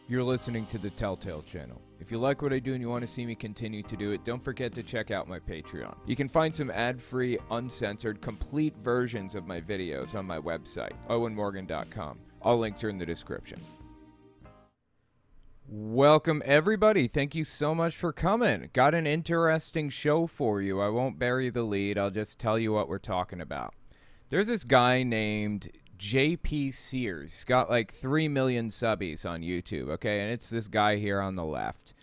You're listening to the Telltale channel. If you like what I do and you want to see me continue to do it, don't forget to check out my Patreon. You can find some ad-free, uncensored, complete versions of my videos on my website, owenmorgan.com. All links are in the description. Welcome, everybody. Thank you so much for coming. Got an interesting show for you. I won't bury the lead. I'll just tell you what we're talking about. There's this guy named JP Sears. He's got like 3 million subbies on YouTube, okay? And it's this guy here on the left.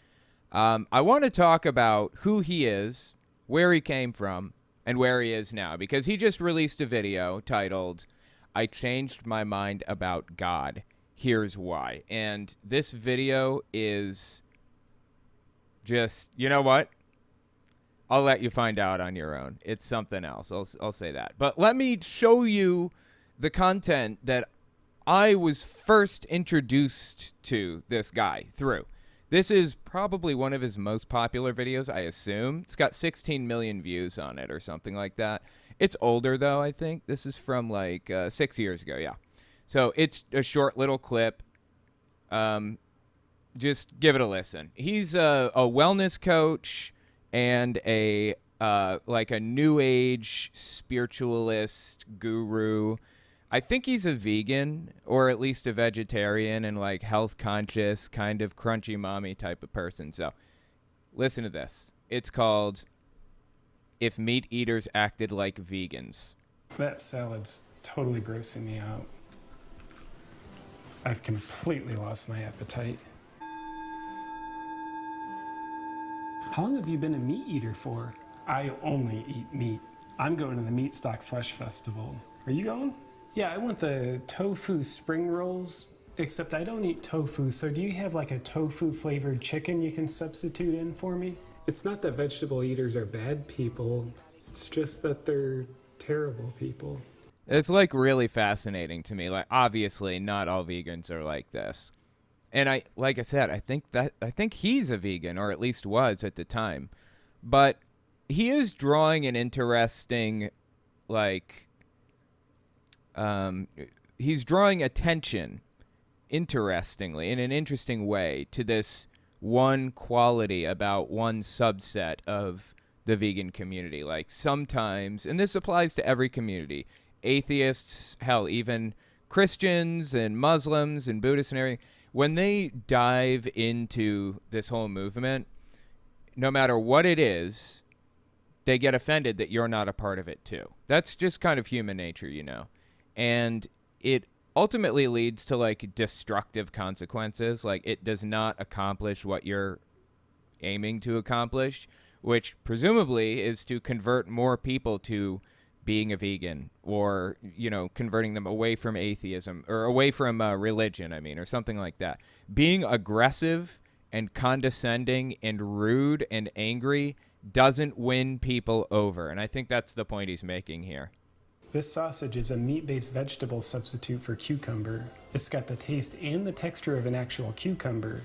I want to talk about who he is, where he came from, and where he is now. Because he just released a video titled, I Changed My Mind About God. Here's why. And this video is just, you know what? I'll let you find out on your own. It's something else. I'll say that. But let me show you the content that I was first introduced to this guy through. This is probably one of his most popular videos, I assume. It's got 16 million views on it or something like that. It's older, though, I think. This is from like 6 years ago, yeah. So it's a short little clip. Just give it a listen. He's a wellness coach and a like a new age spiritualist guru. I think he's a vegan or at least a vegetarian and like health conscious, kind of crunchy mommy type of person. So listen to this. It's called If Meat Eaters Acted Like Vegans. That salad's totally grossing me out. I've completely lost my appetite. How long have you been a meat eater for? I only eat meat. I'm going to the Meat Stock Flesh Festival. Are you going? Yeah, I want the tofu spring rolls, except I don't eat tofu, so do you have like a tofu flavored chicken you can substitute in for me? It's not that vegetable eaters are bad people, it's just that they're terrible people. It's like really fascinating to me. Like obviously not all vegans are like this. And like I said, I think he's a vegan, or at least was at the time. But he is drawing an interesting like he's drawing attention, interestingly, in an interesting way, to this one quality about one subset of the vegan community. Like sometimes, and this applies to every community, atheists, hell, even Christians and Muslims and Buddhists and everything, when they dive into this whole movement, no matter what it is, they get offended that you're not a part of it too. That's just kind of human nature, you know. And it ultimately leads to like destructive consequences. Like it does not accomplish what you're aiming to accomplish, which presumably is to convert more people to being a vegan, or, you know, converting them away from atheism or away from religion, I mean, or something like that. Being aggressive and condescending and rude and angry doesn't win people over. And I think that's the point he's making here. This sausage is a meat-based vegetable substitute for cucumber. It's got the taste and the texture of an actual cucumber,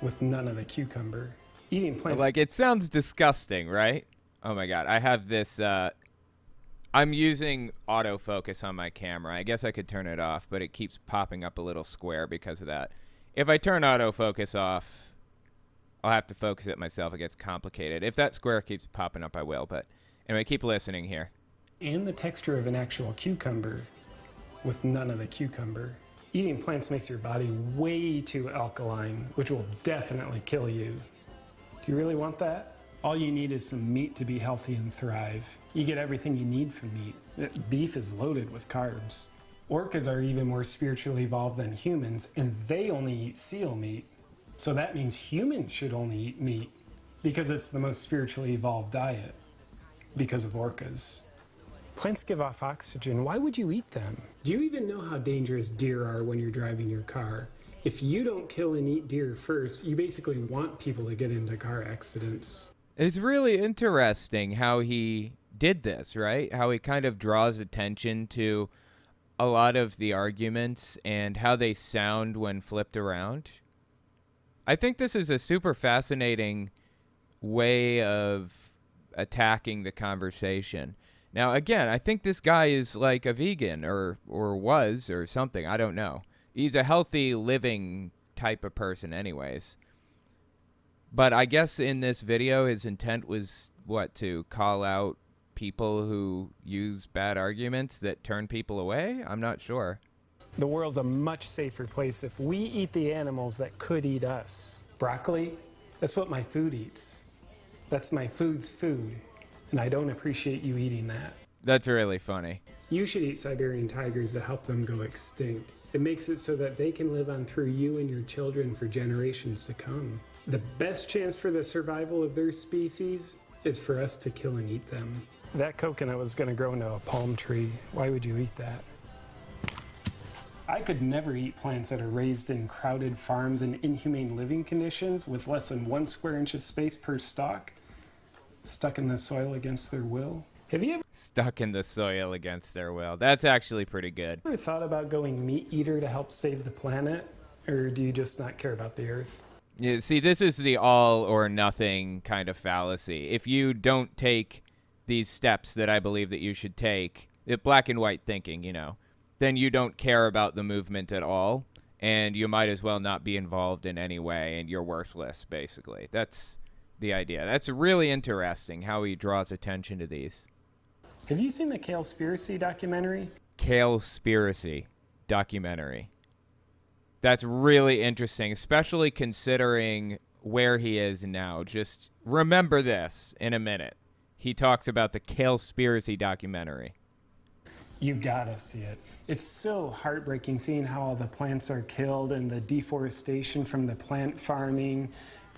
with none of the cucumber. Eating plants... Like, it sounds disgusting, right? Oh my God, I have this, I'm using autofocus on my camera. I guess I could turn it off, but it keeps popping up a little square because of that. If I turn autofocus off, I'll have to focus it myself. It gets complicated. If that square keeps popping up, I will. But anyway, keep listening here. And the texture of an actual cucumber, with none of the cucumber. Eating plants makes your body way too alkaline, which will definitely kill you. Do you really want that? All you need is some meat to be healthy and thrive. You get everything you need from meat. Beef is loaded with carbs. Orcas are even more spiritually evolved than humans, and they only eat seal meat. So that means humans should only eat meat, because it's the most spiritually evolved diet, because of orcas. Plants give off oxygen. Why would you eat them? Do you even know how dangerous deer are when you're driving your car? If you don't kill and eat deer first, you basically want people to get into car accidents. It's really interesting how he did this, right? How he kind of draws attention to a lot of the arguments and how they sound when flipped around. I think this is a super fascinating way of attacking the conversation. Now, again, I think this guy is like a vegan or was or something. I don't know. He's a healthy living type of person anyways. But I guess in this video, his intent was, what, to call out people who use bad arguments that turn people away? I'm not sure. The world's a much safer place if we eat the animals that could eat us. Broccoli, that's what my food eats. That's my food's food, and I don't appreciate you eating that. That's really funny. You should eat Siberian tigers to help them go extinct. It makes it so that they can live on through you and your children for generations to come. The best chance for the survival of their species is for us to kill and eat them. That coconut was going to grow into a palm tree. Why would you eat that? I could never eat plants that are raised in crowded farms and inhumane living conditions with less than 1 square inch of space per stalk, stuck in the soil against their will. Have you Stuck in the soil against their will. That's actually pretty good. ever thought about going meat eater to help save the planet? Or do you just not care about the earth? Yeah, see, this is the all or nothing kind of fallacy. If you don't take these steps that I believe that you should take, black and white thinking, you know, then you don't care about the movement at all, and you might as well not be involved in any way, and you're worthless, basically. That's the idea. That's really interesting how he draws attention to these. Have you seen the Kale-spiracy documentary? Kale-spiracy documentary. That's really interesting, especially considering where he is now. Just remember this in a minute. He talks about the Kale-spiracy documentary. You gotta see it. It's so heartbreaking seeing how all the plants are killed and the deforestation from the plant farming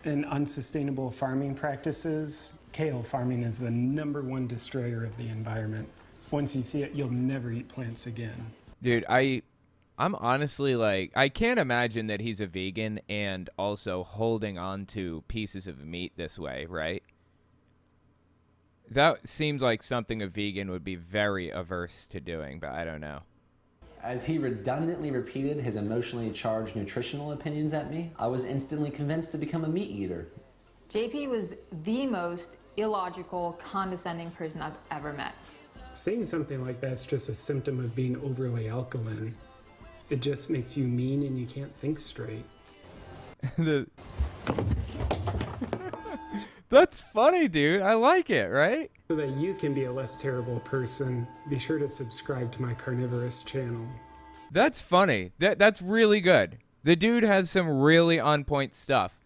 and unsustainable farming practices. Kale farming is the #1 destroyer of the environment. Once you see it, you'll never eat plants again. Dude, I'm honestly like, I can't imagine that he's a vegan and also holding on to pieces of meat this way, right? That seems like something a vegan would be very averse to doing, but I don't know. As he redundantly repeated his emotionally charged nutritional opinions at me, I was instantly convinced to become a meat eater. JP was the most illogical, condescending person I've ever met. Saying something like that's just a symptom of being overly alkaline. It just makes you mean and you can't think straight. That's funny, dude. I like it, right? So that you can be a less terrible person, be sure to subscribe to my carnivorous channel. That's funny. That's really good. The dude has some really on-point stuff.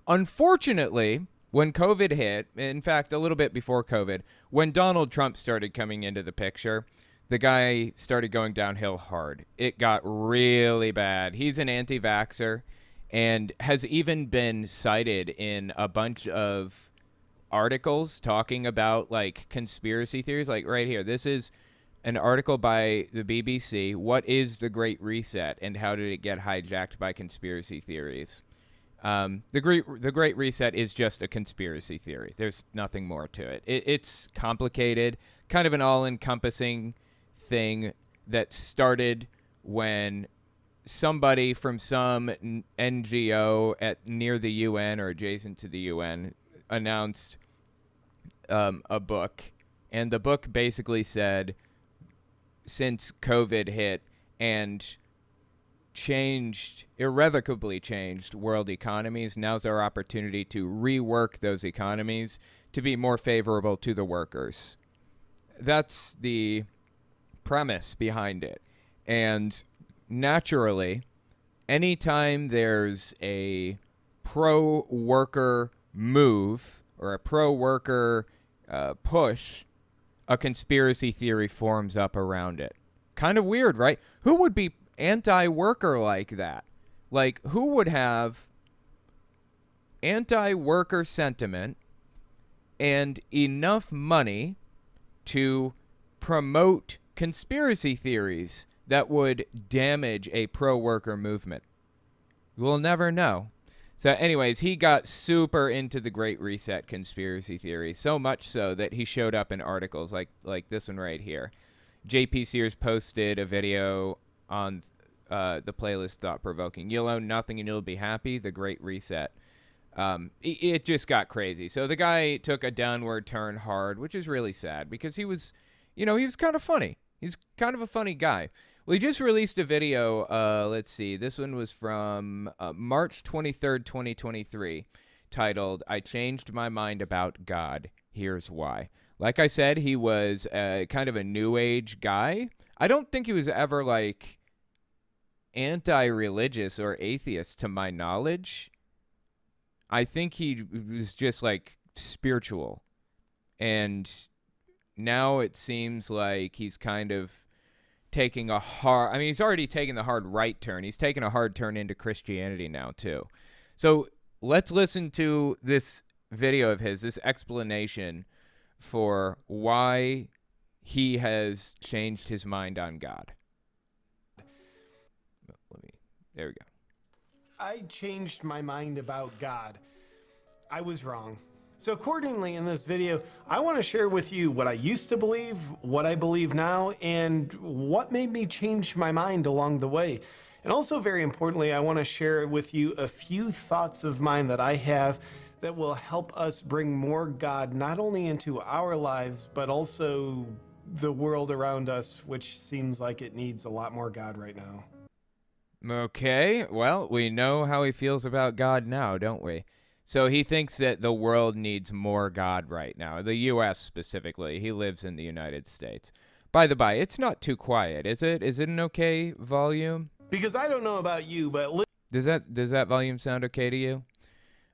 Unfortunately, when COVID hit, in fact, a little bit before COVID, when Donald Trump started coming into the picture, the guy started going downhill hard. It got really bad. He's an anti-vaxxer and has even been cited in a bunch of articles talking about like conspiracy theories. Like right here, this is an article by the BBC. What is the Great Reset and how did it get hijacked by conspiracy theories? The Great Reset is just a conspiracy theory. There's nothing more to it. It's complicated, kind of an all-encompassing thing that started when somebody from some NGO near the UN or adjacent to the UN announced a book, and the book basically since COVID hit and irrevocably changed world economies, now's our opportunity to rework those economies to be more favorable to the workers. That's the premise behind it. And naturally, anytime there's a pro-worker move or a pro-worker push, a conspiracy theory forms up around it. Kind of weird, right? Who would be anti-worker like that? Like, who would have anti-worker sentiment and enough money to promote conspiracy theories that would damage a pro-worker movement? We'll never know. So anyways, he got super into the Great Reset conspiracy theory, so much so that he showed up in articles like this one right here. JP Sears posted a video on the playlist Thought Provoking. You'll own nothing and you'll be happy. The Great Reset. It just got crazy. So the guy took a downward turn hard, which is really sad because he was kind of funny. He's kind of a funny guy. Well, he just released a video. Let's see. This one was from March 23rd, 2023, titled, "I Changed My Mind About God. Here's Why." Like I said, he was kind of a new age guy. I don't think he was ever like anti-religious or atheist to my knowledge. I think he was just like spiritual. And now it seems like he's kind of taking a hard, I mean, he's already taken the hard right turn. He's taken a hard turn into Christianity now too. So let's listen to this video of his, this explanation for why he has changed his mind on God. There we go. I changed my mind about God. I was wrong. So accordingly, in this video, I want to share with you what I used to believe, what I believe now, and what made me change my mind along the way. And also, very importantly, I want to share with you a few thoughts of mine that I have that will help us bring more God not only into our lives, but also the world around us, which seems like it needs a lot more God right now. Okay, well, we know how he feels about God now, don't we? So he thinks that the world needs more God right now, the U.S. specifically. He lives in the United States. By the by, it's not too quiet, is it? Is it an okay volume? Because I don't know about you, but does that volume sound okay to you?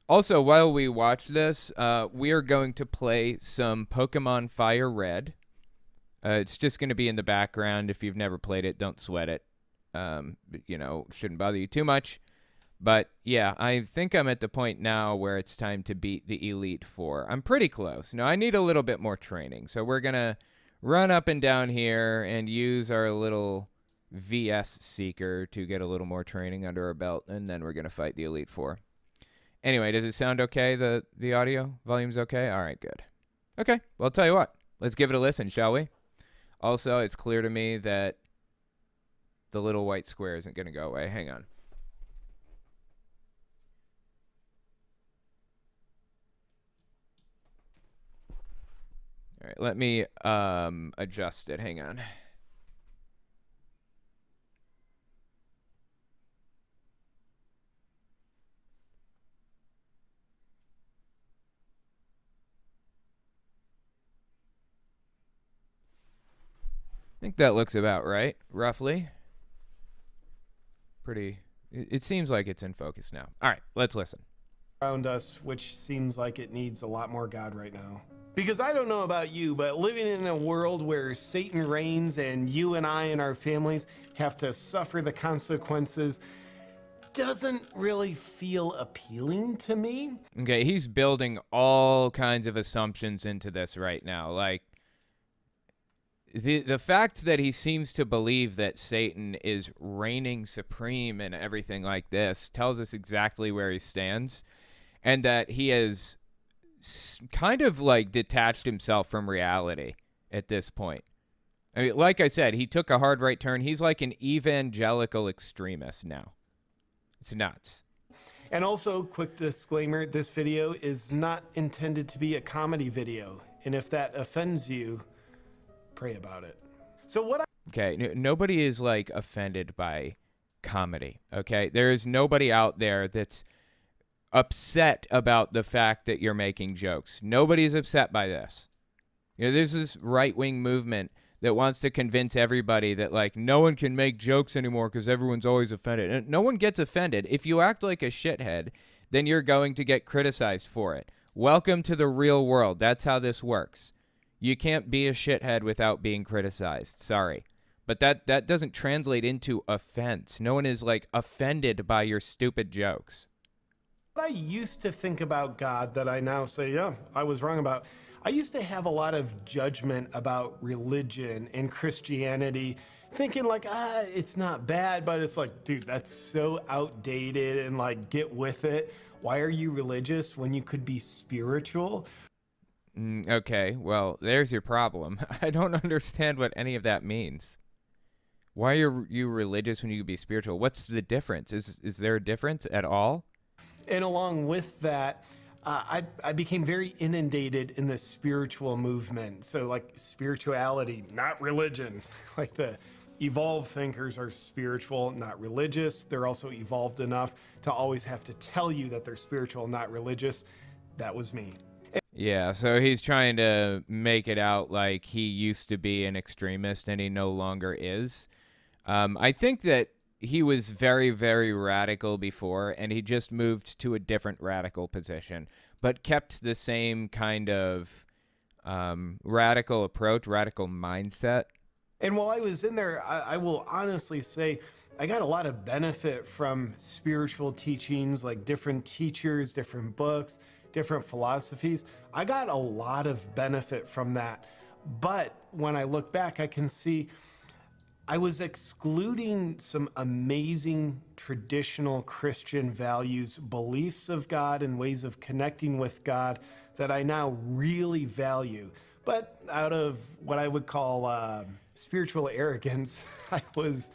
Also, while we watch this, we are going to play some Pokemon Fire Red. It's just going to be in the background. If you've never played it, don't sweat it. You know, shouldn't bother you too much. But yeah, I think I'm at the point now where it's time to beat the Elite Four. I'm pretty close. Now, I need a little bit more training. So we're going to run up and down here and use our little VS Seeker to get a little more training under our belt. And then we're going to fight the Elite Four. Anyway, does it sound okay? The audio volume's okay? All right, good. Okay, well, I'll tell you what. Let's give it a listen, shall we? Also, it's clear to me that the little white square isn't going to go away. Hang on. All right, let me adjust it. Hang on. I think that looks about right, roughly. Pretty, it seems like it's in focus now. All right, let's listen. Around us, which seems like it needs a lot more God right now. Because I don't know about you, but living in a world where Satan reigns and you and I and our families have to suffer the consequences doesn't really feel appealing to me. Okay, he's building all kinds of assumptions into this right now. Like, the fact that he seems to believe that Satan is reigning supreme and everything like this tells us exactly where he stands, and that he has kind of like detached himself from reality at this point. I mean, like I said, he took a hard right turn. He's like an evangelical extremist now. It's nuts. And also, quick disclaimer, this video is not intended to be a comedy video. And if that offends you, pray about it. So what Okay, nobody is like offended by comedy, okay? There is nobody out there that's upset about the fact that you're making jokes. Nobody's upset by this. You know, there's this right-wing movement that wants to convince everybody that, like, no one can make jokes anymore because everyone's always offended. And no one gets offended. If you act like a shithead, then you're going to get criticized for it. Welcome to the real world. That's how this works. You can't be a shithead without being criticized. Sorry. But that doesn't translate into offense. No one is, like, offended by your stupid jokes. I used to think about God that I now say, yeah, I was wrong about. I used to have a lot of judgment about religion and Christianity, thinking like, it's not bad, but it's like, dude, that's so outdated and like, get with it. Why are you religious when you could be spiritual? Okay, well, there's your problem. I don't understand what any of that means. Why are you religious when you could be spiritual? What's the difference? Is there a difference at all? And along with that, I became very inundated in the spiritual movement. So like spirituality, not religion, like the Evolved thinkers are spiritual, not religious. They're also evolved enough to always have to tell you that they're spiritual, not religious. That was me. Yeah, so he's trying to make it out like he used to be an extremist and he no longer is. I think that he was very, very radical before, and he just moved to a different radical position, but kept the same kind of radical approach, radical mindset. And while I was in there, I will honestly say I got a lot of benefit from spiritual teachings, like different teachers, different books, different philosophies. I got a lot of benefit from that. But when I look back, I can see I was excluding some amazing traditional Christian values, beliefs of God, and ways of connecting with God that I now really value. But out of what I would call spiritual arrogance, I was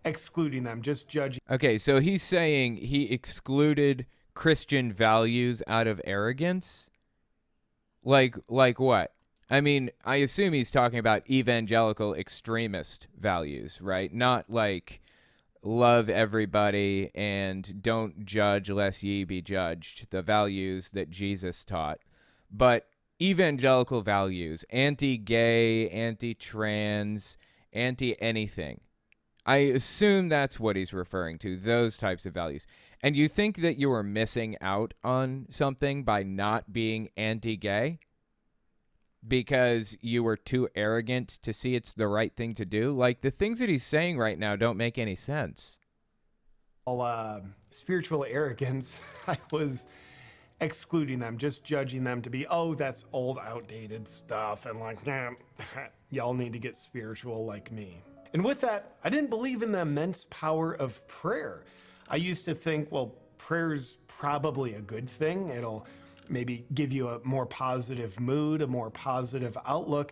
excluding them, just judging. Okay, so he's saying he excluded Christian values out of arrogance? Like what? I mean, I assume he's talking about evangelical extremist values, right? Not like love everybody and don't judge lest ye be judged, the values that Jesus taught, but evangelical values, anti-gay, anti-trans, anti-anything. I assume that's what he's referring to, those types of values. And you think that you were missing out on something by not being anti-gay because you were too arrogant to see it's the right thing to do? Like, the things that he's saying right now don't make any sense. Spiritual arrogance, I was excluding them, just judging them to be, oh, that's old, outdated stuff. And like, nah, y'all need to get spiritual like me. And with that, I didn't believe in the immense power of prayer. I used to think, well, prayer's probably a good thing. It'll maybe give you a more positive mood, a more positive outlook.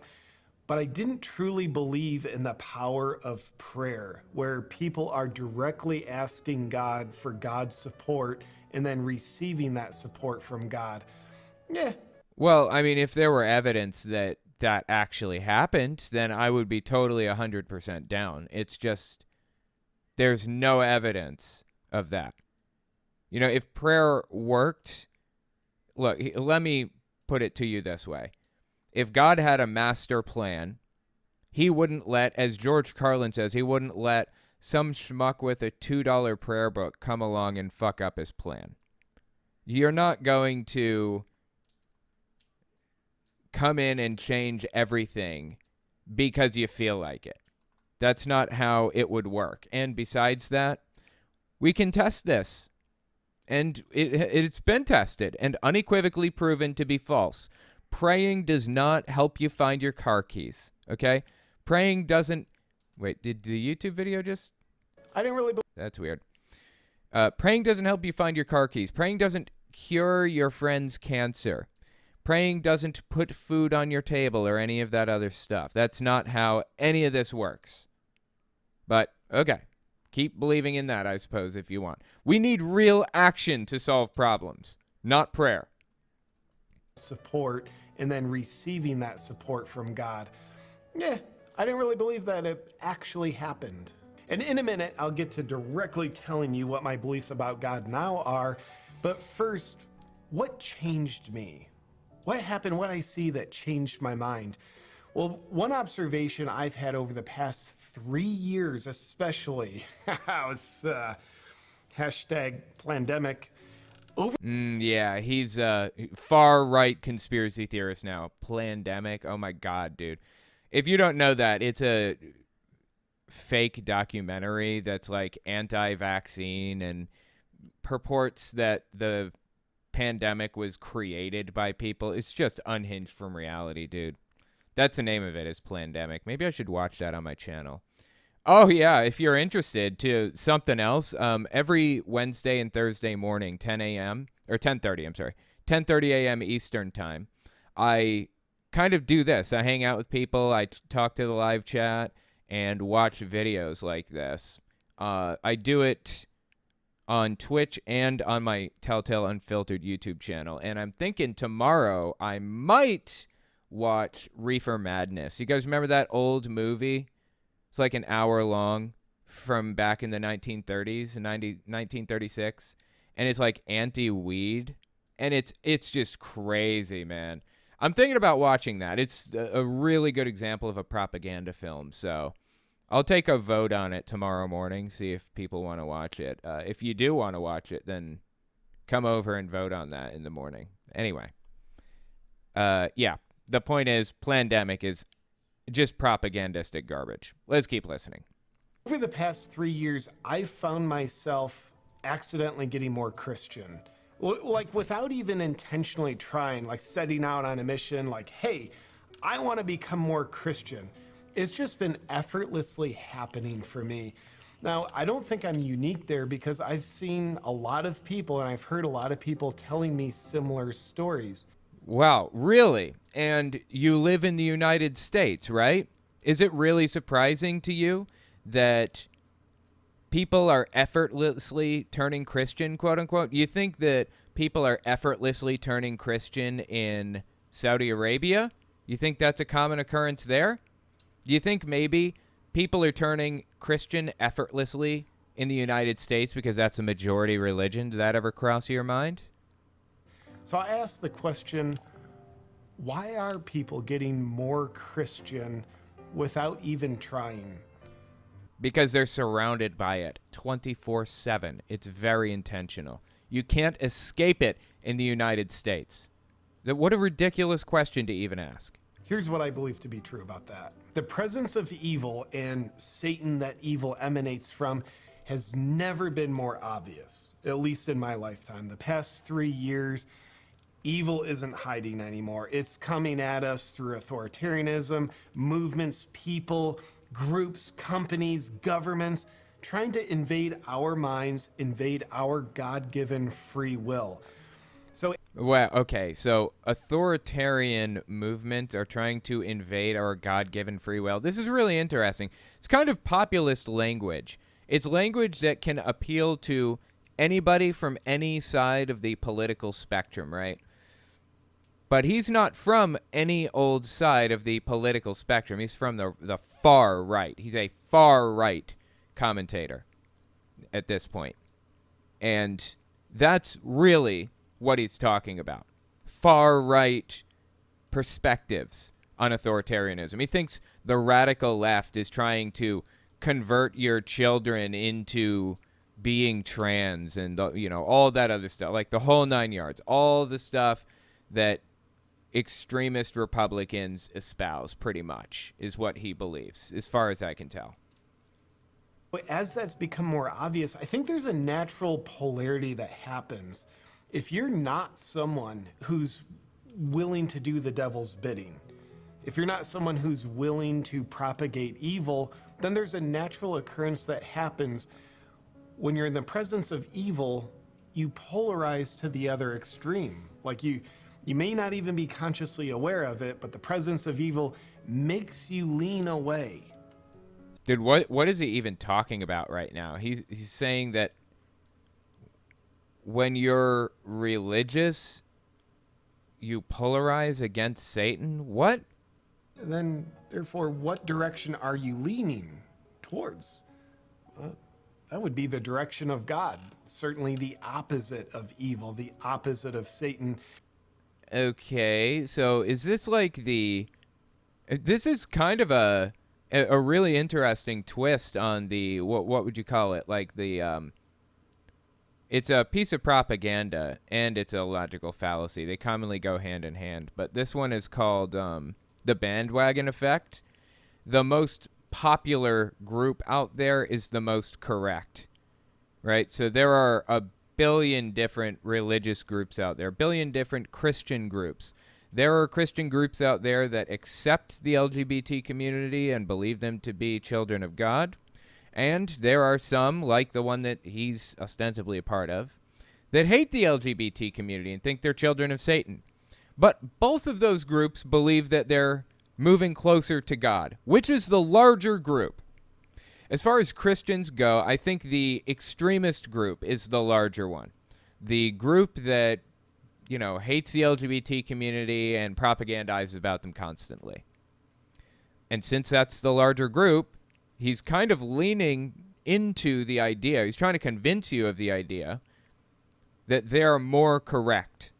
But I didn't truly believe in the power of prayer, where people are directly asking God for God's support and then receiving that support from God. Yeah. Well, I mean, if there were evidence that that actually happened, then I would be totally 100% down. It's just there's no evidence of that. You know, if prayer worked, look, let me put it to you this way. If God had a master plan, he wouldn't let, as George Carlin says, he wouldn't let some schmuck with a $2 prayer book come along and fuck up his plan. You're not going to come in and change everything because you feel like it. That's not how it would work. And besides that, we can test this. And it's been tested and unequivocally proven to be false. Praying does not help you find your car keys, okay? Praying doesn't... Wait, did the YouTube video just... I didn't really... That's weird. Praying doesn't help you find your car keys. Praying doesn't cure your friend's cancer. Praying doesn't put food on your table or any of that other stuff. That's not how any of this works. But, okay. Keep believing in that, I suppose, if you want. We need real action to solve problems, not prayer. Support and then receiving that support from God. Yeah, I didn't really believe that it actually happened. And in a minute, I'll get to directly telling you what my beliefs about God now are. But first, what changed me? What happened? What I see that changed my mind? Well, one observation I've had over the past 3 years, especially, was hashtag plandemic. Yeah, he's a far-right conspiracy theorist now. Plandemic. Oh, my God, dude. If you don't know that, it's a fake documentary that's like anti-vaccine and purports that the pandemic was created by people. It's just unhinged from reality, dude. That's the name of it, is Plandemic. Maybe I should watch that on my channel. Oh, yeah, if you're interested to something else, every Wednesday and Thursday morning, 10 a.m., or 10:30, I'm sorry, 10:30 a.m. Eastern time, I kind of do this. I hang out with people, I talk to the live chat, and watch videos like this. I do it on Twitch and on my Telltale Unfiltered YouTube channel, and I'm thinking tomorrow I might watch Reefer Madness. You guys remember that old movie? It's like an hour long from back in the 1930s, 1936. And it's like anti-weed. And it's just crazy, man. I'm thinking about watching that. It's a really good example of a propaganda film. So I'll take a vote on it tomorrow morning, see if people want to watch it. If you do want to watch it, then come over and vote on that in the morning. Anyway, yeah, the point is, Plandemic is just propagandistic garbage. Let's keep listening. Over the past 3 years, I've found myself accidentally getting more Christian. Like without even intentionally trying, like setting out on a mission, like, hey, I want to become more Christian. It's just been effortlessly happening for me. Now, I don't think I'm unique there because I've seen a lot of people and I've heard a lot of people telling me similar stories. Wow, really? And you live in the United States, right? Is it really surprising to you that people are effortlessly turning Christian, quote unquote? You think that people are effortlessly turning Christian in Saudi Arabia? You think that's a common occurrence there? Do you think maybe people are turning Christian effortlessly in the United States because that's a majority religion? Did that ever cross your mind? So I asked the question, why are people getting more Christian without even trying? Because they're surrounded by it 24/7. It's very intentional. You can't escape it in the United States. What a ridiculous question to even ask. Here's what I believe to be true about that. The presence of evil and Satan that evil emanates from has never been more obvious, at least in my lifetime. The past 3 years, evil isn't hiding anymore. It's coming at us through authoritarianism, movements, people, groups, companies, governments, trying to invade our minds, invade our God-given free will. Well, okay, so authoritarian movements are trying to invade our God-given free will. This is really interesting. It's kind of populist language. It's language that can appeal to anybody from any side of the political spectrum, right? But he's not from any old side of the political spectrum. He's from the far right. He's a far right commentator at this point. And that's really what he's talking about. Far right perspectives on authoritarianism. He thinks the radical left is trying to convert your children into being trans and, all that other stuff, like the whole 9 yards, all the stuff that extremist Republicans espouse, pretty much, is what he believes, as far as I can tell. As that's become more obvious, I think there's a natural polarity that happens. If you're not someone who's willing to do the devil's bidding, if you're not someone who's willing to propagate evil, then there's a natural occurrence that happens. When you're in the presence of evil, you polarize to the other extreme. Like you may not even be consciously aware of it, but the presence of evil makes you lean away. Dude, what is he even talking about right now? He's saying that when you're religious, you polarize against Satan? What? Then, therefore, what direction are you leaning towards? That would be the direction of God. Certainly the opposite of evil, the opposite of Satan. Okay, so is this like this is kind of a really interesting twist on the, what would you call it? Like it's a piece of propaganda and it's a logical fallacy. They commonly go hand in hand, but this one is called the bandwagon effect. The most popular group out there is the most correct, right? So there are a billion different religious groups out there, a billion different Christian groups. There are Christian groups out there that accept the LGBT community and believe them to be children of God. And there are some, like the one that he's ostensibly a part of, that hate the LGBT community and think they're children of Satan. But both of those groups believe that they're moving closer to God, which is the larger group. As far as Christians go, I think the extremist group is the larger one. The group that, hates the LGBT community and propagandizes about them constantly. And since that's the larger group, He's kind of leaning into the idea. He's trying to convince you of the idea that they're more correct.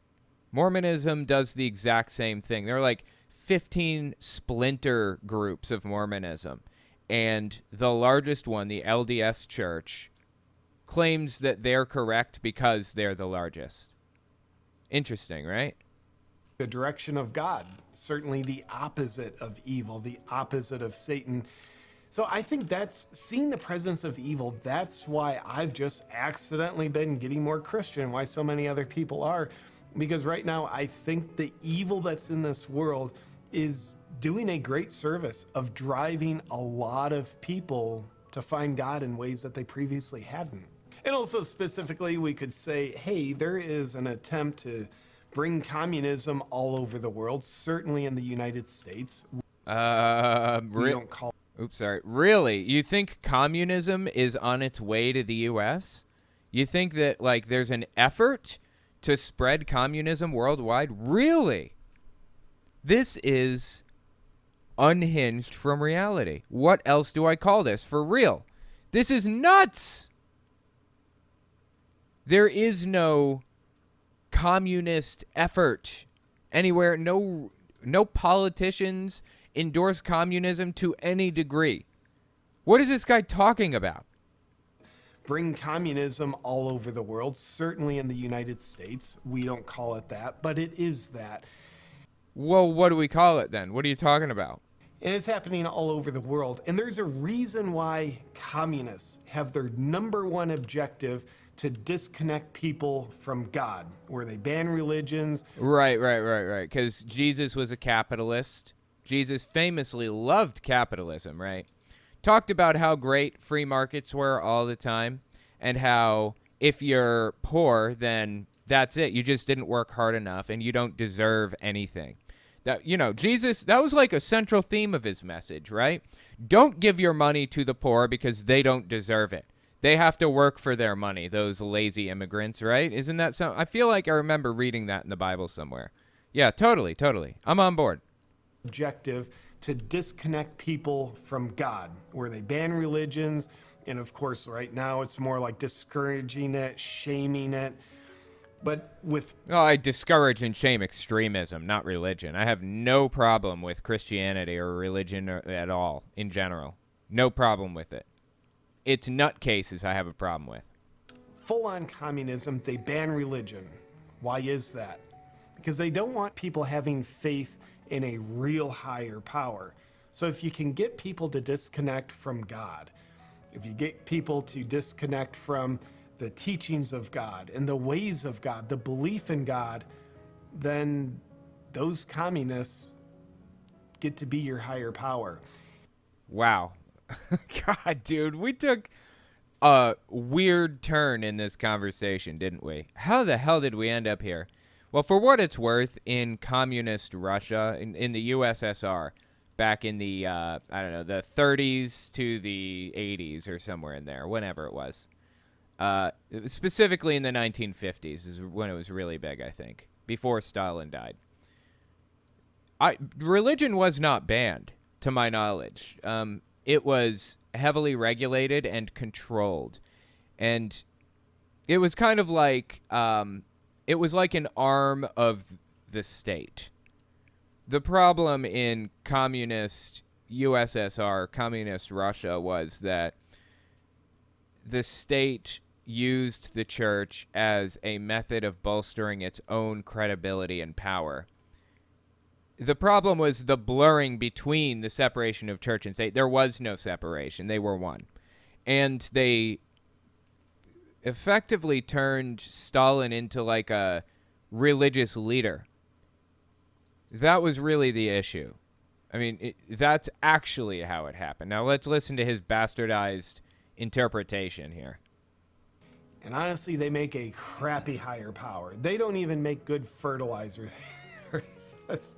Mormonism does the exact same thing. There are like 15 splinter groups of Mormonism, and the largest one, the LDS Church, claims that they're correct because they're the largest. Interesting, right? The direction of God, certainly the opposite of evil, the opposite of Satan. So I think that's seeing the presence of evil. That's why I've just accidentally been getting more Christian, why so many other people are. Because right now I think the evil that's in this world is doing a great service of driving a lot of people to find God in ways that they previously hadn't. And also specifically, we could say, hey, there is an attempt to bring communism all over the world, certainly in the United States. Oops, sorry. Really? You think communism is on its way to the U.S.? You think that, like, there's an effort to spread communism worldwide? Really? This is unhinged from reality. What else do I call this? For real. This is nuts. There is no communist effort anywhere. No politicians endorse communism to any degree. What is this guy talking about? Bring communism all over the world, certainly in the United States. We don't call it that, but it is that. Well, what do we call it then? What are you talking about? And it's happening all over the world. And there's a reason why communists have their number one objective to disconnect people from God, where they ban religions. Right. Because Jesus was a capitalist. Jesus famously loved capitalism, right? Talked about how great free markets were all the time, and how if you're poor, then that's it. You just didn't work hard enough, and you don't deserve anything. That, you know, Jesus, that was like a central theme of his message, right? Don't give your money to the poor because they don't deserve it. They have to work for their money, those lazy immigrants, right? Isn't that so? I feel like I remember reading that in the Bible somewhere. Yeah, totally. I'm on board. Objective to disconnect people from God, where they ban religions. And of course, right now it's more like discouraging it, shaming it. But with... Oh, I discourage and shame extremism, not religion. I have no problem with Christianity or religion at all, in general. No problem with it. It's nutcases I have a problem with. Full-on communism, they ban religion. Why is that? Because they don't want people having faith in a real higher power. So if you can get people to disconnect from God, if you get people to disconnect from the teachings of God and the ways of God, the belief in God, then those communists get to be your higher power. Wow. God, dude, we took a weird turn in this conversation, didn't we? How the hell did we end up here? Well, for what it's worth, in communist Russia, in the USSR, back in the, the 30s to the 80s or somewhere in there, whenever it was. Specifically in the 1950s is when it was really big, I think, before Stalin died. Religion was not banned, to my knowledge. It was heavily regulated and controlled. And it was kind of like... it was like an arm of the state. The problem in communist USSR, communist Russia, was that the state used the church as a method of bolstering its own credibility and power. The problem was the blurring between the separation of church and state. There was no separation. They were one. And they effectively turned Stalin into like a religious leader. That was really the issue. I mean, that's actually how it happened. Now let's listen to his bastardized interpretation here. And honestly, they make a crappy higher power. They don't even make good fertilizer. That's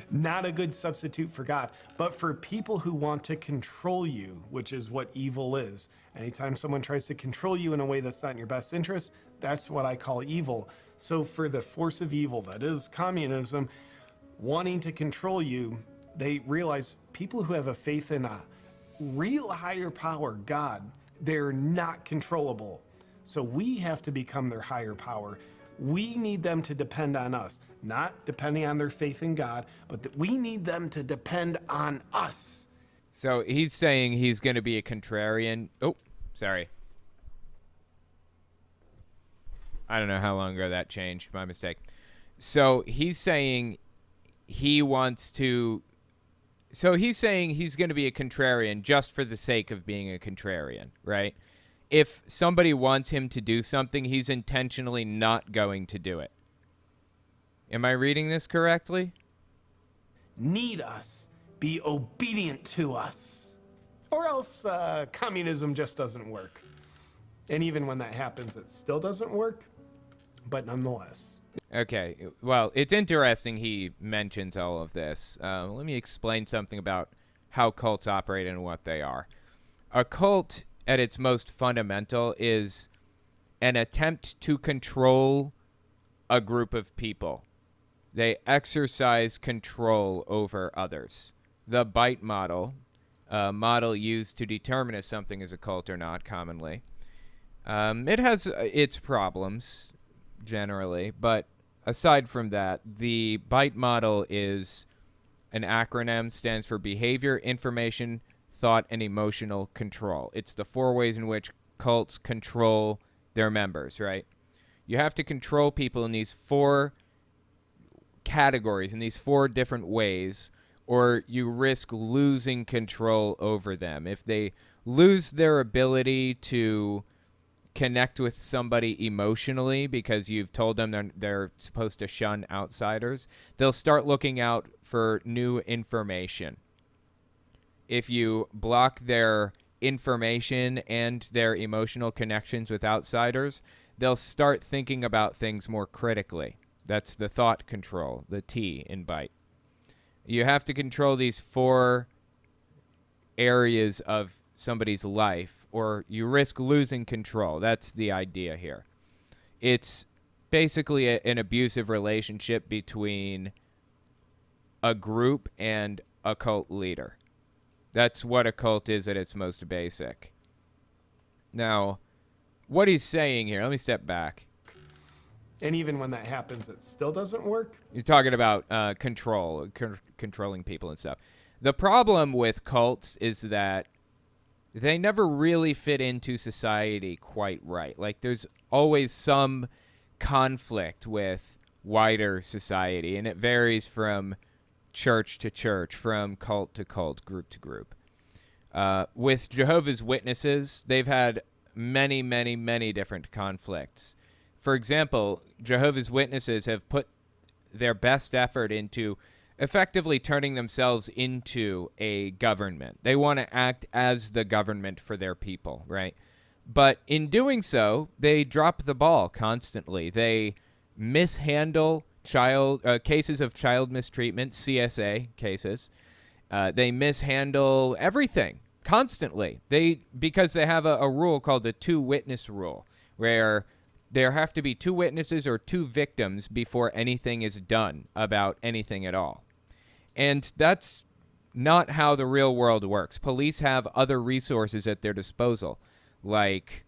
not a good substitute for God. But for people who want to control you, which is what evil is, anytime someone tries to control you in a way that's not in your best interest, that's what I call evil. So for the force of evil, that is communism, wanting to control you, they realize people who have a faith in a real higher power, God, they're not controllable. So we have to become their higher power. We need them to depend on us, not depending on their faith in God, but that we need them to depend on us. So he's saying he's going to be a contrarian. Oh, sorry. I don't know how long ago that changed. My mistake. So he's saying he wants to... So he's saying he's going to be a contrarian just for the sake of being a contrarian, right? If somebody wants him to do something, he's intentionally not going to do it. Am I reading this correctly? Need us. Be obedient to us. Or else communism just doesn't work. And even when that happens, it still doesn't work. But nonetheless. Okay, well, it's interesting he mentions all of this. Let me explain something about how cults operate and what they are. A cult, at its most fundamental, is an attempt to control a group of people. They exercise control over others. The bite model, a model used to determine if something is a cult or not commonly, it has its problems, generally, but aside from that, the BITE model is an acronym, stands for Behavior, Information, Thought, and Emotional Control. It's the 4 ways in which cults control their members, right? You have to control people in these 4 categories, in these 4 different ways, or you risk losing control over them. If they lose their ability to connect with somebody emotionally because you've told them they're supposed to shun outsiders, they'll start looking out for new information. If you block their information and their emotional connections with outsiders, they'll start thinking about things more critically. That's the thought control, the T in BITE. You have to control these 4 areas of somebody's life, or you risk losing control. That's the idea here. It's basically an abusive relationship between a group and a cult leader. That's what a cult is at its most basic. Now, what he's saying here, let me step back. And even when that happens, it still doesn't work? You're talking about controlling people and stuff. The problem with cults is that they never really fit into society quite right. Like, there's always some conflict with wider society, and it varies from church to church, from cult to cult, group to group. With Jehovah's Witnesses, they've had many, many, many different conflicts. For example, Jehovah's Witnesses have put their best effort into effectively turning themselves into a government. They want to act as the government for their people, right? But in doing so, they drop the ball constantly. They mishandle cases of child mistreatment, CSA cases. They mishandle everything constantly. Because they have a rule called the 2-witness rule, where there have to be 2 witnesses or 2 victims before anything is done about anything at all. And that's not how the real world works. Police have other resources at their disposal, like,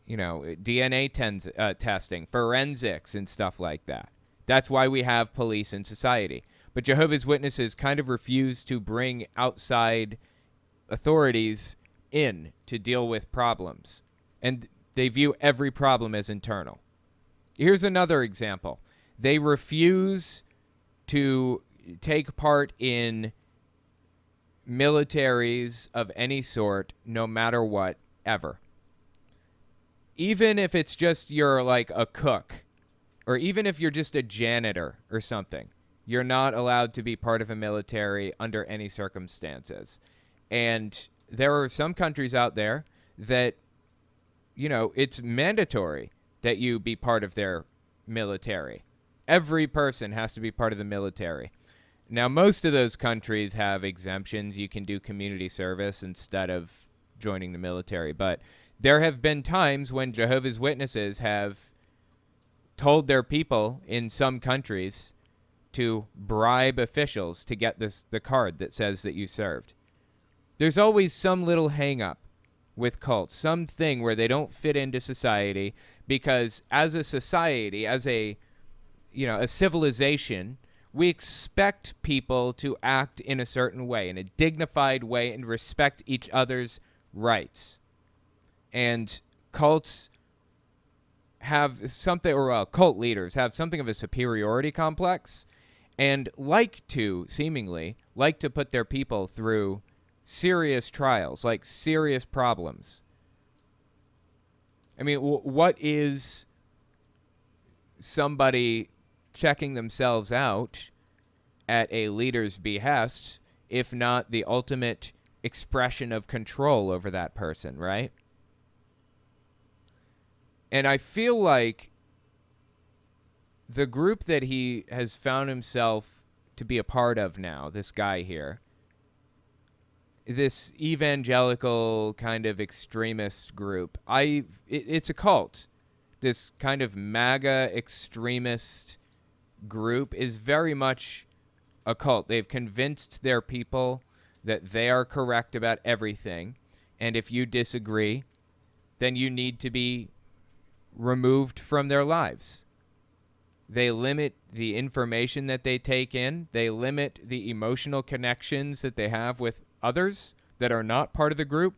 DNA testing, forensics, and stuff like that. That's why we have police in society. But Jehovah's Witnesses kind of refuse to bring outside authorities in to deal with problems. And they view every problem as internal. Here's another example. They refuse to take part in militaries of any sort, no matter what, ever. Even if it's just you're like a cook, or even if you're just a janitor or something, you're not allowed to be part of a military under any circumstances. And there are some countries out there that, it's mandatory that you be part of their military. Every person has to be part of the military. Now, most of those countries have exemptions. You can do community service instead of joining the military. But there have been times when Jehovah's Witnesses have told their people in some countries to bribe officials to get the card that says that you served. There's always some little hang up with cults, something where they don't fit into society, because as a society, as a civilization, we expect people to act in a certain way, in a dignified way, and respect each other's rights. And cults have something, or cult leaders have something of a superiority complex, and seemingly like to put their people through serious trials, like serious problems. I mean, what is somebody checking themselves out at a leader's behest, if not the ultimate expression of control over that person, right? And I feel like the group that he has found himself to be a part of now, this guy here, this evangelical kind of extremist group, it's a cult. This kind of MAGA extremist group is very much a cult. They've convinced their people that they are correct about everything, and if you disagree, then you need to be removed from their lives. They limit the information that they take in. They limit the emotional connections that they have with others that are not part of the group.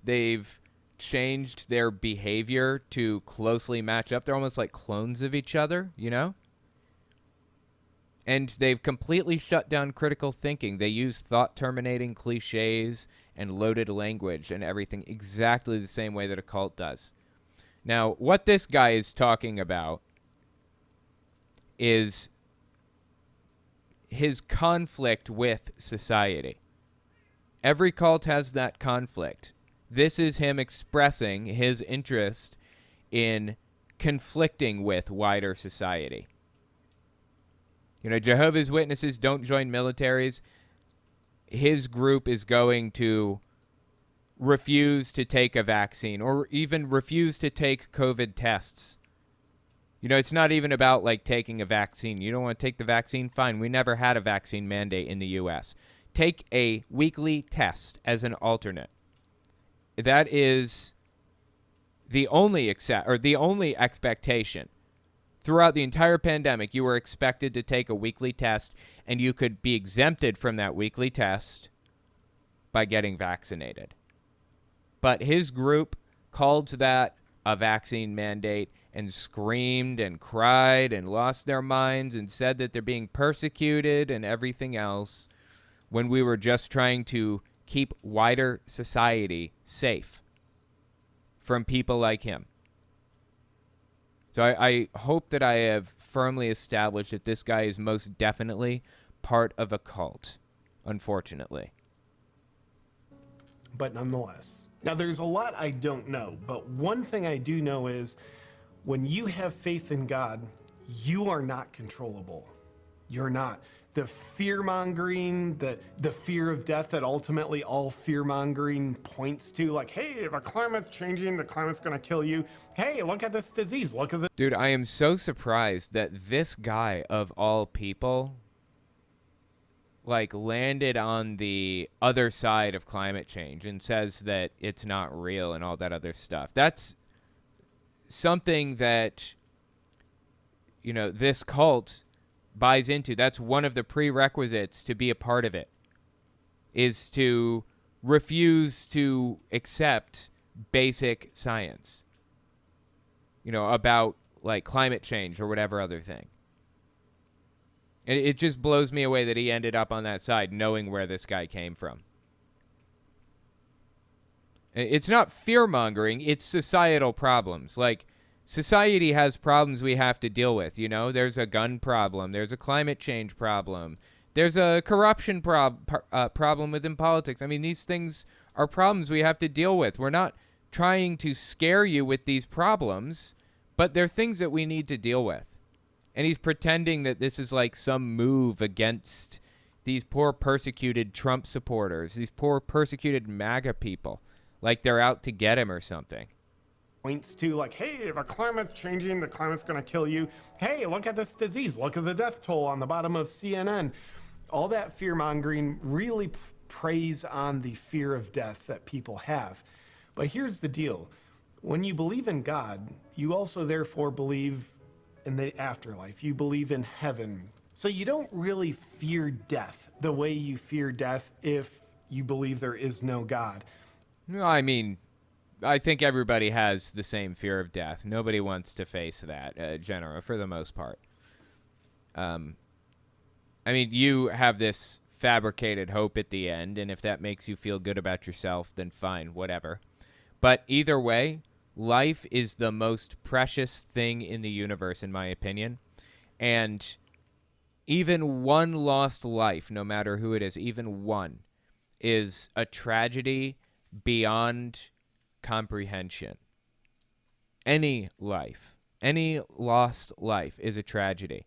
They've changed their behavior to closely match up. They're almost like clones of each other, you know? And they've completely shut down critical thinking. They use thought-terminating cliches and loaded language and everything exactly the same way that a cult does. Now, what this guy is talking about is his conflict with society. Every cult has that conflict. This is him expressing his interest in conflicting with wider society. You know, Jehovah's Witnesses don't join militaries. His group is going to refuse to take a vaccine or even refuse to take COVID tests. You know, it's not even about like taking a vaccine. You don't want to take the vaccine? Fine. We never had a vaccine mandate in the U.S. Take a weekly test as an alternate. That is the only expectation. Throughout the entire pandemic, you were expected to take a weekly test, and you could be exempted from that weekly test by getting vaccinated. But his group called that a vaccine mandate and screamed and cried and lost their minds and said that they're being persecuted and everything else when we were just trying to keep wider society safe from people like him. So I hope that I have firmly established that this guy is most definitely part of a cult, unfortunately. But nonetheless. Now, there's a lot I don't know, but one thing I do know is when you have faith in God, you are not controllable. You're not. The fear-mongering, the fear of death that ultimately all fear-mongering points to, like, hey, the climate's changing, the climate's going to kill you. Hey, look at this disease, look at this. Dude, I am so surprised that this guy, of all people, like, landed on the other side of climate change and says that it's not real and all that other stuff. That's something that, you know, this cult buys into. That's one of the prerequisites to be a part of it, is to refuse to accept basic science, you know, about like climate change or whatever other thing. And it just blows me away that he ended up on that side knowing where this guy came from. It's not fear-mongering, it's societal problems. Like, society has problems we have to deal with, you know? There's a gun problem. There's a climate change problem. There's a corruption problem within politics. I mean, these things are problems we have to deal with. We're not trying to scare you with these problems, but they're things that we need to deal with. And he's pretending that this is like some move against these poor persecuted Trump supporters, these poor persecuted MAGA people, like they're out to get him or something. Points to, like, hey, the climate's changing, the climate's going to kill you. Hey, look at this disease, look at the death toll on the bottom of CNN. All that fear-mongering really preys on the fear of death that people have. But here's the deal. When you believe in God, you also therefore believe in the afterlife. You believe in heaven. So you don't really fear death the way you fear death if you believe there is no God. No, I mean, I think everybody has the same fear of death. Nobody wants to face that, general, for the most part. I mean, you have this fabricated hope at the end, and if that makes you feel good about yourself, then fine, whatever. But either way, life is the most precious thing in the universe, in my opinion. And even one lost life, no matter who it is, even one, is a tragedy beyond comprehension. Any life, any lost life is a tragedy.